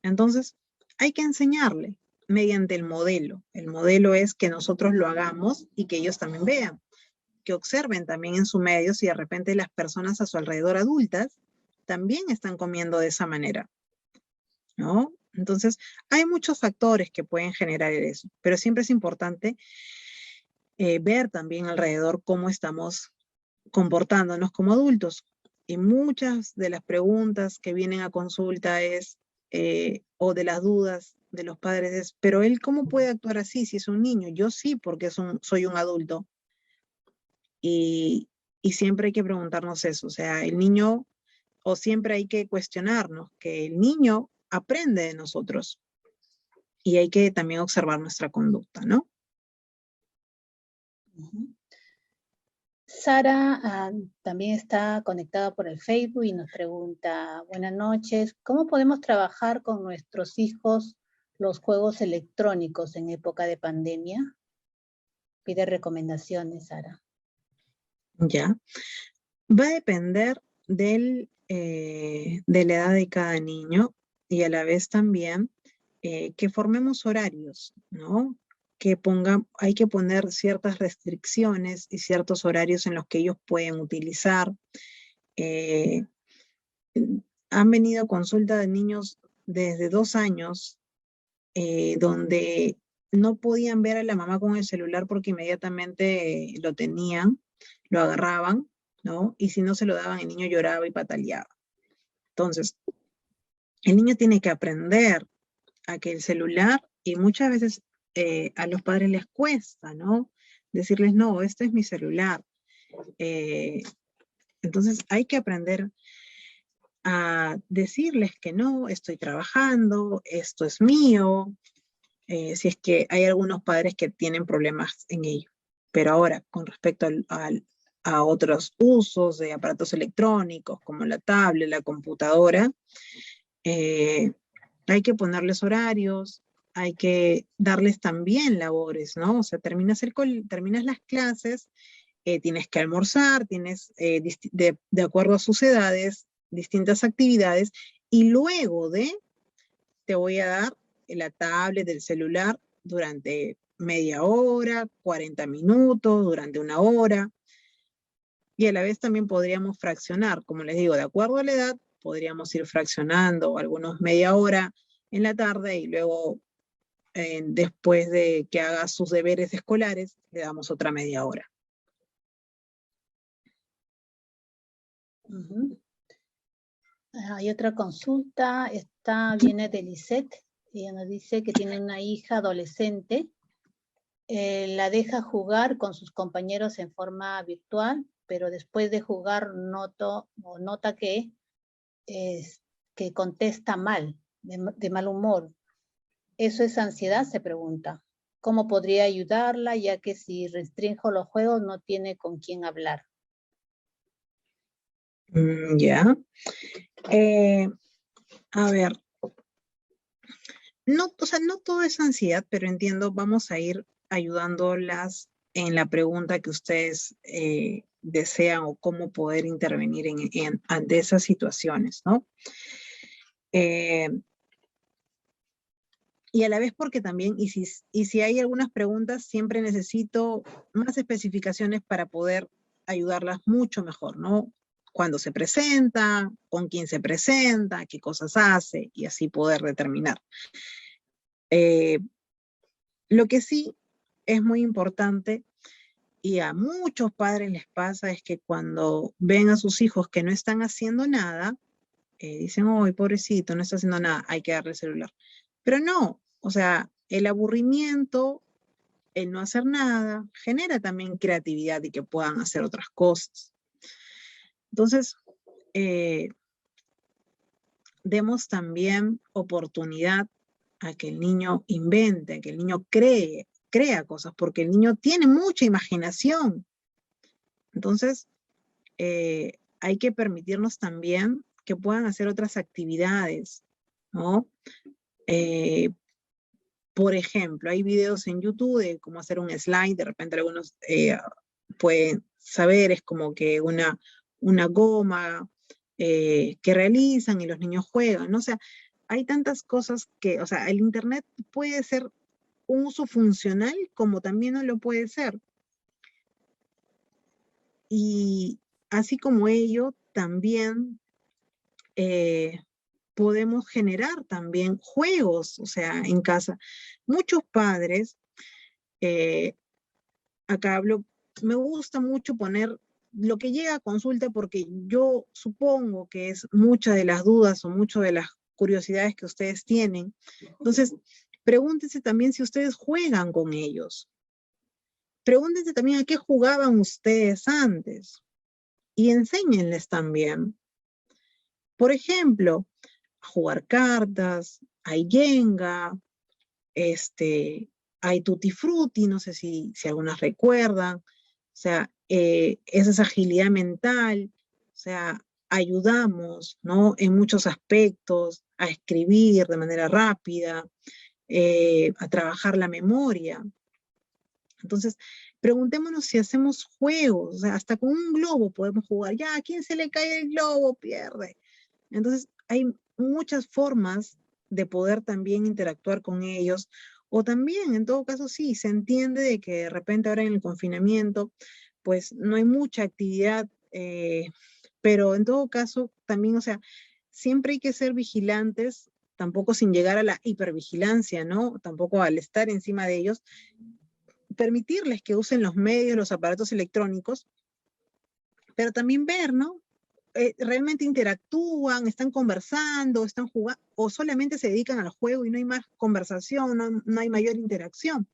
Entonces, hay que enseñarle. mediante el modelo. El modelo es que nosotros lo hagamos y que ellos también vean, que observen también en su medio si de repente las personas a su alrededor adultas también están comiendo de esa manera, ¿no? Entonces, hay muchos factores que pueden generar eso, pero siempre es importante ver también alrededor cómo estamos comportándonos como adultos. Y muchas de las preguntas que vienen a consulta o de las dudas de los padres es, pero él cómo puede actuar así si es un niño? Yo sí, porque soy un adulto. Y, y siempre hay que preguntarnos eso, o sea, el niño, o siempre hay que cuestionarnos que el niño aprende de nosotros y hay que también observar nuestra conducta, ¿no? Sara también está conectada por el Facebook y nos pregunta, buenas noches, ¿cómo podemos trabajar con nuestros hijos los juegos electrónicos en época de pandemia? Pide recomendaciones, Sara. Ya. Va a depender de la edad de cada niño y a la vez también que formemos horarios, ¿no? Hay que poner ciertas restricciones y ciertos horarios en los que ellos pueden utilizar. Eh, Han venido consulta de niños desde 2 años donde no podían ver a la mamá con el celular porque inmediatamente lo tenían, lo agarraban, ¿no? Y si no se lo daban, el niño lloraba y pataleaba. Entonces, el niño tiene que aprender a que el celular, y muchas veces a los padres les cuesta, ¿no? Decirles, no, este es mi celular. Entonces, hay que aprender a decirles que no, estoy trabajando, esto es mío, si es que hay algunos padres que tienen problemas en ello. Pero ahora, con respecto a otros usos de aparatos electrónicos, como la tablet, la computadora, hay que ponerles horarios, hay que darles también labores, ¿no? O sea, terminas las clases, tienes que almorzar, tienes, de acuerdo a sus edades, distintas actividades, y luego te voy a dar la tablet del celular durante media hora, 40 minutos, durante una hora. Y a la vez también podríamos fraccionar, como les digo, de acuerdo a la edad, podríamos ir fraccionando algunos media hora en la tarde y luego después de que haga sus deberes escolares, le damos otra media hora. Hay otra consulta, viene de Lisette, ella nos dice que tiene una hija adolescente, la deja jugar con sus compañeros en forma virtual, pero después de jugar nota que contesta mal, de mal humor. ¿Eso es ansiedad? Se pregunta. ¿Cómo podría ayudarla, ya que si restringo los juegos no tiene con quién hablar? Ya. A ver, no, o sea, no todo es ansiedad, pero entiendo, vamos a ir ayudándolas en la pregunta que ustedes desean o cómo poder intervenir ante esas situaciones, ¿no? Y a la vez porque también, y si hay algunas preguntas, siempre necesito más especificaciones para poder ayudarlas mucho mejor, ¿no? Cuándo se presenta, con quién se presenta, qué cosas hace, y así poder determinar. Lo que sí es muy importante, y a muchos padres les pasa, es que cuando ven a sus hijos que no están haciendo nada, dicen, ¡ay, pobrecito, no está haciendo nada, hay que darle el celular! Pero no, o sea, el aburrimiento, el no hacer nada, genera también creatividad y que puedan hacer otras cosas. Entonces, demos también oportunidad a que el niño invente, a que el niño crea cosas, porque el niño tiene mucha imaginación. Entonces, hay que permitirnos también que puedan hacer otras actividades, ¿no? Por ejemplo, hay videos en YouTube de cómo hacer un slide, de repente algunos pueden saber, es como que una goma que realizan y los niños juegan, ¿no? O sea, hay tantas cosas que, o sea, el Internet puede ser un uso funcional como también no lo puede ser. Y así como ello, también podemos generar también juegos, o sea, en casa. Muchos padres, eh, acá hablo, me gusta mucho poner lo que llega a consulta porque yo supongo que es muchas de las dudas o muchas de las curiosidades que ustedes tienen. Entonces, pregúntense también si ustedes juegan con ellos. Pregúntense también a qué jugaban ustedes antes y enséñenles también. Por ejemplo, a jugar cartas, hay Jenga, hay Tutti Frutti, no sé si algunas recuerdan, o sea, esa es agilidad mental, o sea, ayudamos, ¿no? En muchos aspectos, a escribir de manera rápida, a trabajar la memoria. Entonces, preguntémonos si hacemos juegos, o sea, hasta con un globo podemos jugar. Ya, ¿a quién se le cae el globo? Pierde. Entonces, hay muchas formas de poder también interactuar con ellos. O también, en todo caso, sí, se entiende de que de repente ahora en el confinamiento, pues no hay mucha actividad, pero en todo caso, también, o sea, siempre hay que ser vigilantes, tampoco sin llegar a la hipervigilancia, ¿no? Tampoco al estar encima de ellos, permitirles que usen los medios, los aparatos electrónicos, pero también ver, ¿no? Realmente interactúan, están conversando, están jugando, o solamente se dedican al juego y no hay más conversación, no hay mayor interacción.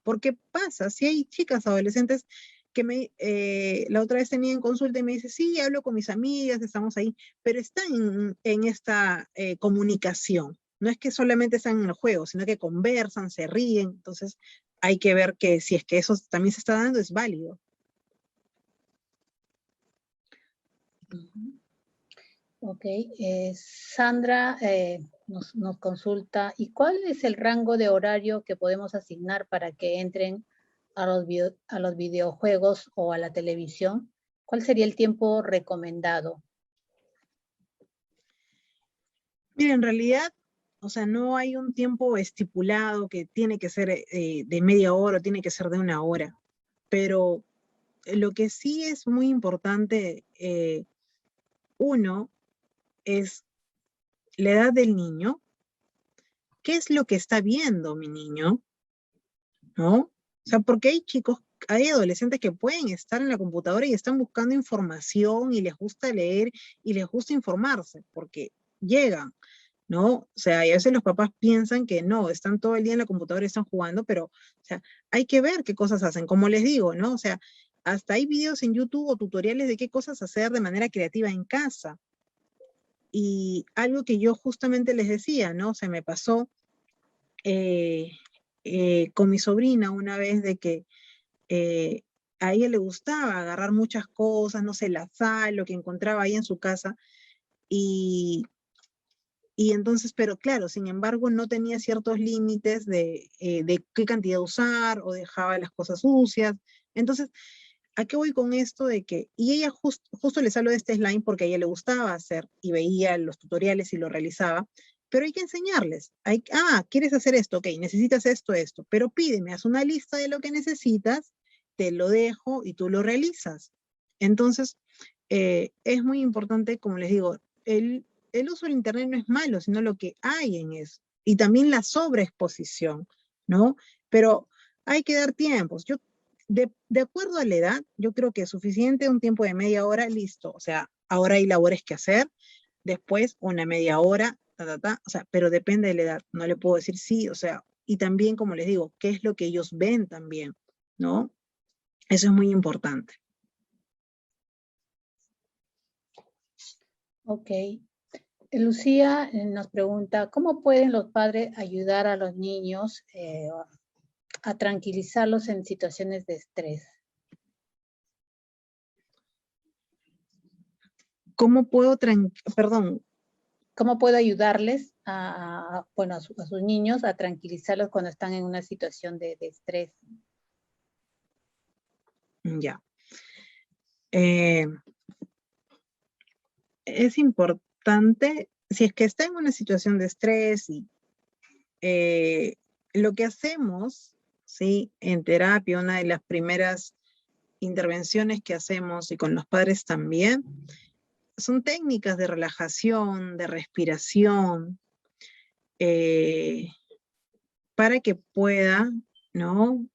Porque pasa, si hay chicas adolescentes que la otra vez tenía en consulta y me dice, sí, hablo con mis amigas, estamos ahí, pero están en esta comunicación. No es que solamente están en el juego, sino que conversan, se ríen. Entonces, hay que ver que si es que eso también se está dando, es válido. Ok, Sandra nos consulta, ¿y cuál es el rango de horario que podemos asignar para que entren a los videojuegos o a la televisión? ¿Cuál sería el tiempo recomendado? Mira, en realidad, o sea, no hay un tiempo estipulado que tiene que ser de media hora o tiene que ser de una hora, pero lo que sí es muy importante, uno, es la edad del niño, qué es lo que está viendo mi niño, ¿no? O sea, porque hay chicos, hay adolescentes que pueden estar en la computadora y están buscando información y les gusta leer y les gusta informarse, porque llegan, ¿no? O sea, y a veces los papás piensan que no, están todo el día en la computadora y están jugando, pero, o sea, hay que ver qué cosas hacen, como les digo, ¿no? O sea, hasta hay videos en YouTube o tutoriales de qué cosas hacer de manera creativa en casa. Y algo que yo justamente les decía, ¿no? Se me pasó eh, con mi sobrina una vez de que eh, a ella le gustaba agarrar muchas cosas, no sé, la sal, lo que encontraba ahí en su casa, y y entonces, pero claro, sin embargo, no tenía ciertos límites de qué cantidad usar o dejaba las cosas sucias. Entonces, ¿a qué voy con esto de que, y ella justo les hablo de este slime porque a ella le gustaba hacer y veía los tutoriales y lo realizaba, pero hay que enseñarles. ¿Quieres hacer esto? Ok, necesitas esto, esto, pero pídeme, haz una lista de lo que necesitas, te lo dejo y tú lo realizas. Entonces, es muy importante, como les digo, el uso del Internet no es malo, sino lo que hay en eso. Y también la sobreexposición, ¿no? Pero hay que dar tiempos. De acuerdo a la edad, yo creo que es suficiente un tiempo de media hora, listo. O sea, ahora hay labores que hacer, después una media hora, o sea, pero depende de la edad. No le puedo decir sí, o sea, y también, como les digo, qué es lo que ellos ven también, ¿no? Eso es muy importante. Ok. Lucía nos pregunta, ¿cómo pueden los padres ayudar a los niños a tranquilizarlos en situaciones de estrés? ¿Cómo puedo, perdón? ¿Cómo puedo ayudarles bueno, a sus niños a tranquilizarlos cuando están en una situación de estrés? Ya. Es importante si es que está en una situación de estrés y lo que hacemos, ¿sí? En terapia, una de las primeras intervenciones que hacemos y con los padres también, son técnicas de relajación, de respiración, eh, para que pueda, ¿no?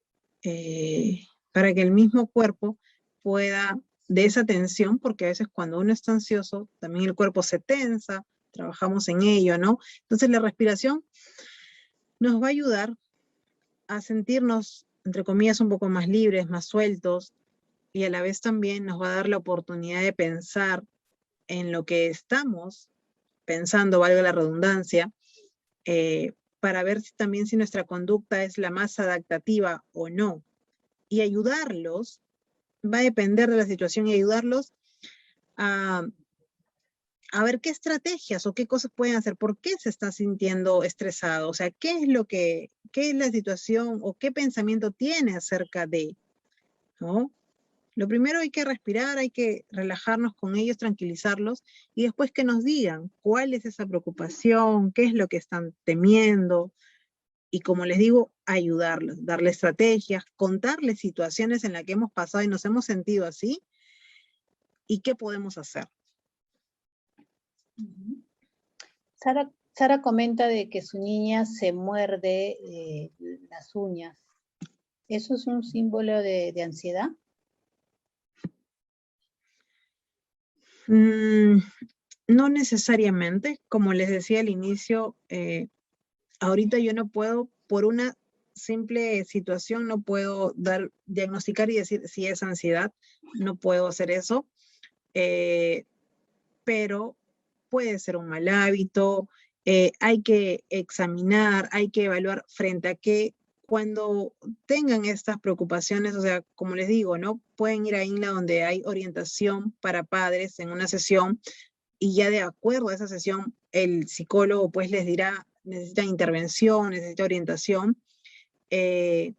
Para que el mismo cuerpo pueda, de esa tensión, porque a veces cuando uno está ansioso, también el cuerpo se tensa, trabajamos en ello, ¿no? Entonces la respiración nos va a ayudar a sentirnos, entre comillas, un poco más libres, más sueltos, y a la vez también nos va a dar la oportunidad de pensar en lo que estamos pensando, valga la redundancia, para ver también si nuestra conducta es la más adaptativa o no. Y ayudarlos, va a depender de la situación, y ayudarlos a, a ver qué estrategias o qué cosas pueden hacer, por qué se está sintiendo estresado, o sea, qué es lo que, qué es la situación o qué pensamiento tiene acerca de, ¿no? Lo primero hay que respirar, hay que relajarnos con ellos, tranquilizarlos y después que nos digan cuál es esa preocupación, qué es lo que están temiendo y como les digo, ayudarlos, darles estrategias, contarles situaciones en las que hemos pasado y nos hemos sentido así y qué podemos hacer. Sara comenta de que su niña se muerde las uñas. ¿Eso es un símbolo de ansiedad? No necesariamente, como les decía al inicio, ahorita yo no puedo, por una simple situación, no puedo diagnosticar y decir si es ansiedad, no puedo hacer eso, pero puede ser un mal hábito, hay que examinar, hay que evaluar frente a qué, cuando tengan estas preocupaciones, o sea, como les digo, ¿no? Pueden ir a INLA donde hay orientación para padres en una sesión y ya de acuerdo a esa sesión, el psicólogo pues les dirá, necesita intervención, necesita orientación, eh,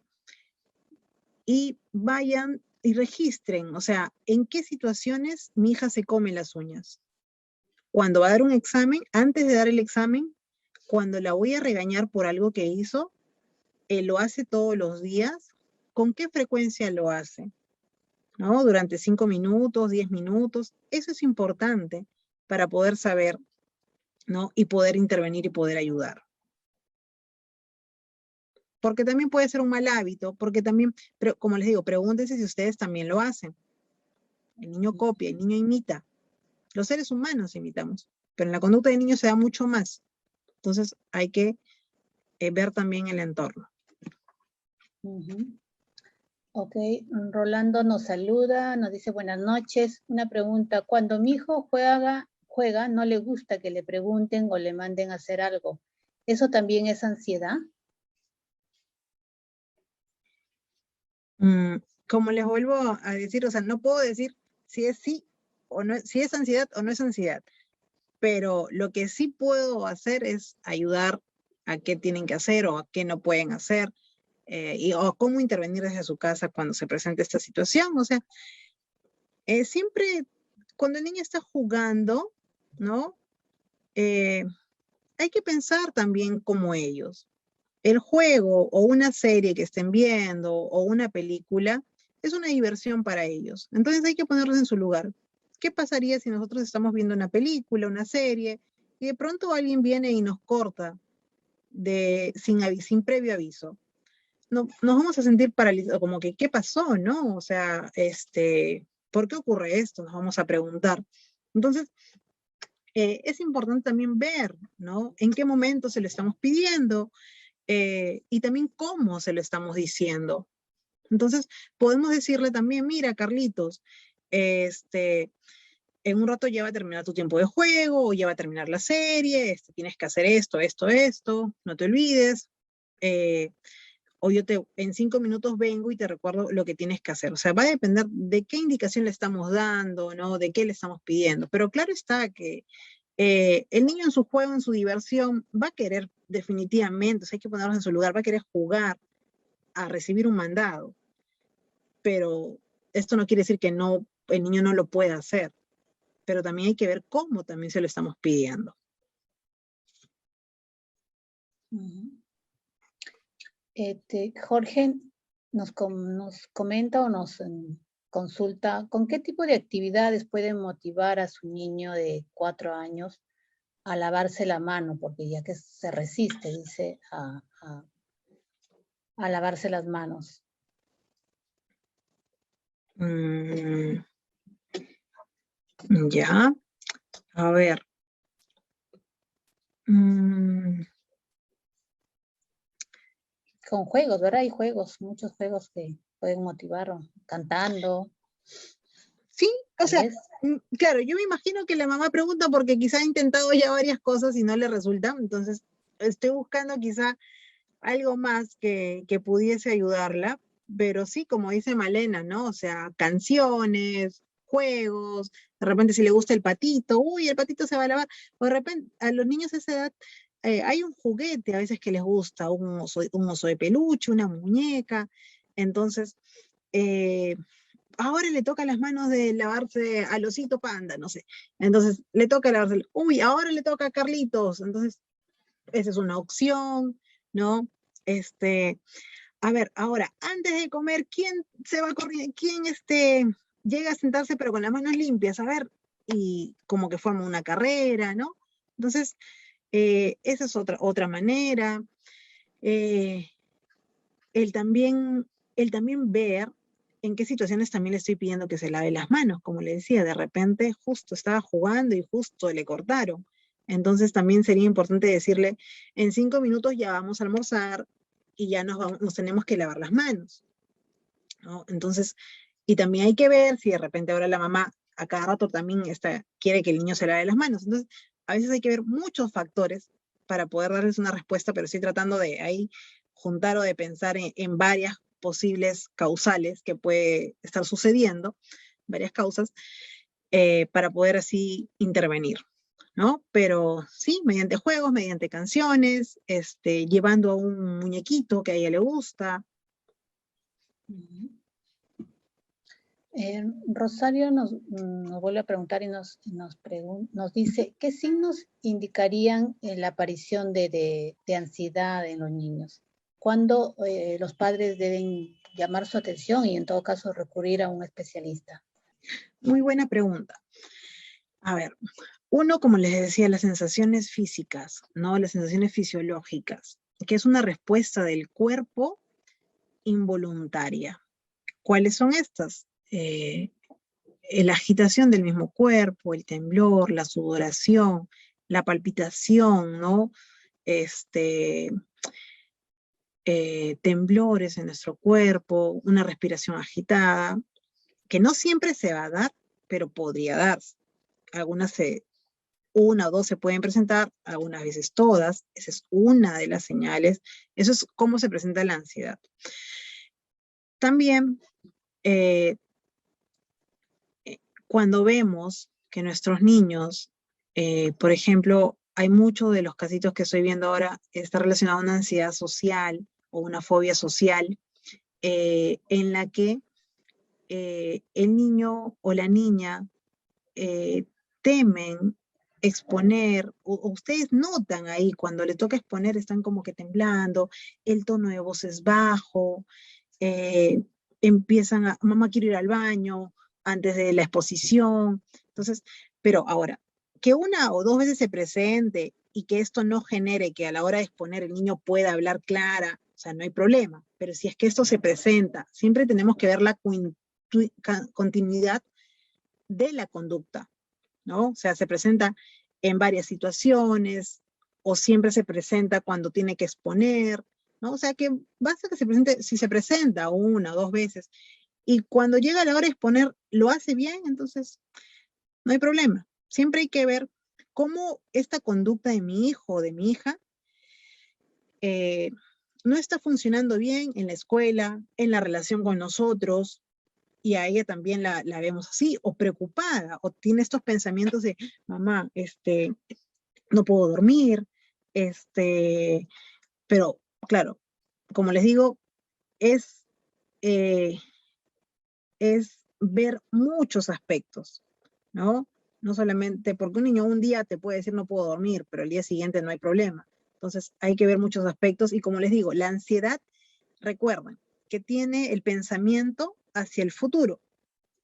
y vayan y registren, o sea, en qué situaciones mi hija se come las uñas. Cuando va a dar un examen, antes de dar el examen, cuando la voy a regañar por algo que hizo, lo hace todos los días, ¿con qué frecuencia lo hace? ¿No? Durante 5 minutos, 10 minutos, eso es importante para poder saber, ¿no? Y poder intervenir y poder ayudar. Porque también puede ser un mal hábito, porque también, pero como les digo, pregúntense si ustedes también lo hacen. El niño copia, el niño imita. Los seres humanos imitamos, pero en la conducta del niño se da mucho más. Entonces hay que ver también el entorno. Ok, Rolando nos saluda, nos dice buenas noches. Una pregunta, cuando mi hijo juega, no le gusta que le pregunten o le manden a hacer algo. ¿Eso también es ansiedad? Como les vuelvo a decir, o sea, no puedo decir si es sí o no, si es ansiedad o no es ansiedad, pero lo que sí puedo hacer es ayudar a qué tienen que hacer o a qué no pueden hacer, o cómo intervenir desde su casa cuando se presente esta situación. O sea, siempre cuando el niño está jugando, ¿no? Hay que pensar también como ellos. El juego o una serie que estén viendo o una película es una diversión para ellos. Entonces hay que ponerlos en su lugar. ¿Qué pasaría si nosotros estamos viendo una película, una serie, y de pronto alguien viene y nos corta sin previo aviso? No, nos vamos a sentir paralizados, como que, ¿qué pasó, no? O sea, ¿por qué ocurre esto? Nos vamos a preguntar. Entonces, es importante también ver, ¿no? En qué momento se lo estamos pidiendo, y también cómo se lo estamos diciendo. Entonces, podemos decirle también, mira, Carlitos, en un rato ya va a terminar tu tiempo de juego, o ya va a terminar la serie, tienes que hacer esto, esto, esto, no te olvides, o en 5 minutos vengo y te recuerdo lo que tienes que hacer. O sea, va a depender de qué indicación le estamos dando, ¿no? De qué le estamos pidiendo. Pero claro está que el niño en su juego, en su diversión, va a querer definitivamente, o sea, hay que ponerlos en su lugar, va a querer jugar, a recibir un mandado. Pero esto no quiere decir que no, el niño no lo pueda hacer. Pero también hay que ver cómo también se lo estamos pidiendo. Ujú. Jorge nos comenta o nos consulta con qué tipo de actividades puede motivar a su niño de 4 años a lavarse la mano, porque ya que se resiste, dice, a lavarse las manos. Ya, a ver. Con juegos, ¿verdad? Hay juegos, muchos juegos que pueden motivar, cantando, Sí, o tal sea, vez. claro, yo me imagino que la mamá pregunta porque quizá ha intentado ya varias cosas y no le resulta, entonces estoy buscando quizá algo más que pudiese ayudarla, pero sí, como dice Malena, ¿no? O sea, canciones, juegos, de repente si le gusta el patito, uy, el patito se va a lavar, o de repente a los niños a esa edad hay un juguete a veces que les gusta, un oso de peluche, una muñeca, entonces... ahora le toca las manos de lavarse al osito panda, no sé. Entonces le toca lavarse, uy, ahora le toca a Carlitos. Entonces, esa es una opción, ¿no? Este, a ver, ahora, antes de comer, ¿quién se va corriendo? ¿Quién llega a sentarse pero con las manos limpias? A ver, y como que forma una carrera, ¿no? Entonces, esa es otra manera. Eh, el también, el también ver en qué situaciones también le estoy pidiendo que se lave las manos. Como le decía, de repente justo estaba jugando y justo le cortaron. Entonces también sería importante decirle, en 5 minutos ya vamos a almorzar y ya nos tenemos que lavar las manos, ¿no? Entonces, y también hay que ver si de repente ahora la mamá a cada rato también quiere que el niño se lave las manos. Entonces, a veces hay que ver muchos factores para poder darles una respuesta, pero estoy tratando de ahí juntar o de pensar en varias posibles causales que puede estar sucediendo, varias causas, para poder así intervenir, ¿no? Pero sí, mediante juegos, mediante canciones, llevando a un muñequito que a ella le gusta. Rosario nos vuelve a preguntar y nos dice, ¿qué signos indicarían la aparición de ansiedad en los niños? ¿Cuándo los padres deben llamar su atención y en todo caso recurrir a un especialista? Muy buena pregunta. A ver, uno, como les decía, las sensaciones físicas, ¿no? Las sensaciones fisiológicas, que es una respuesta del cuerpo involuntaria. ¿Cuáles son estas? La agitación del mismo cuerpo, el temblor, la sudoración, la palpitación, ¿no? Este, temblores en nuestro cuerpo, una respiración agitada, que no siempre se va a dar, pero podría darse. Algunas una o dos se pueden presentar, algunas veces todas, esa es una de las señales, eso es cómo se presenta la ansiedad. También, cuando vemos que nuestros niños, por ejemplo, hay muchos de los casitos que estoy viendo ahora, está relacionado a una ansiedad social o una fobia social, en la que el niño o la niña temen exponer, o ustedes notan ahí cuando le toca exponer, están como que temblando, el tono de voz es bajo, eh, empiezan a, mamá quiero ir al baño antes de la exposición. Entonces, pero ahora, que una o dos veces se presente y que esto no genere que a la hora de exponer el niño pueda hablar clara, o sea, no hay problema, pero si es que esto se presenta, siempre tenemos que ver la continuidad de la conducta, ¿no? O sea, se presenta en varias situaciones o siempre se presenta cuando tiene que exponer, ¿no? O sea, que basta que se presente, si se presenta una o dos veces y cuando llega la hora de exponer lo hace bien, entonces no hay problema. Siempre hay que ver cómo esta conducta de mi hijo o de mi hija no está funcionando bien en la escuela, en la relación con nosotros, y a ella también la vemos así, o preocupada, o tiene estos pensamientos de, mamá, no puedo dormir, pero claro, como les digo, es, eh, es ver muchos aspectos, ¿no? No solamente, porque un niño un día te puede decir no puedo dormir, pero el día siguiente no hay problema. Entonces hay que ver muchos aspectos y como les digo, la ansiedad, recuerden, que tiene el pensamiento hacia el futuro,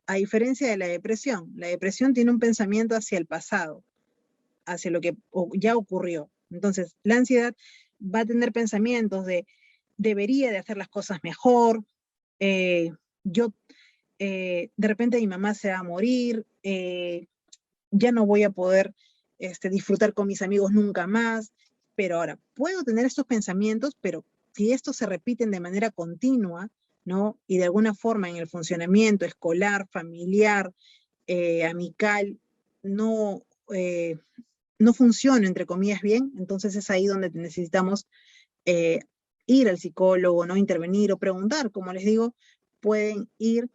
a diferencia de la depresión. La depresión tiene un pensamiento hacia el pasado, hacia lo que ya ocurrió. Entonces, la ansiedad va a tener pensamientos de debería de hacer las cosas mejor, yo de repente mi mamá se va a morir, ya no voy a poder disfrutar con mis amigos nunca más, pero ahora puedo tener estos pensamientos, pero si estos se repiten de manera continua, ¿no? Y de alguna forma en el funcionamiento escolar, familiar, amical, no, no funciona, entre comillas, bien, entonces es ahí donde necesitamos eh, ir al psicólogo, no intervenir o preguntar, como les digo, pueden ir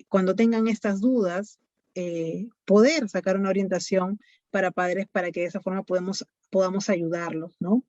cuando tengan estas dudas, poder sacar una orientación para padres para que de esa forma podamos ayudarlos, ¿no?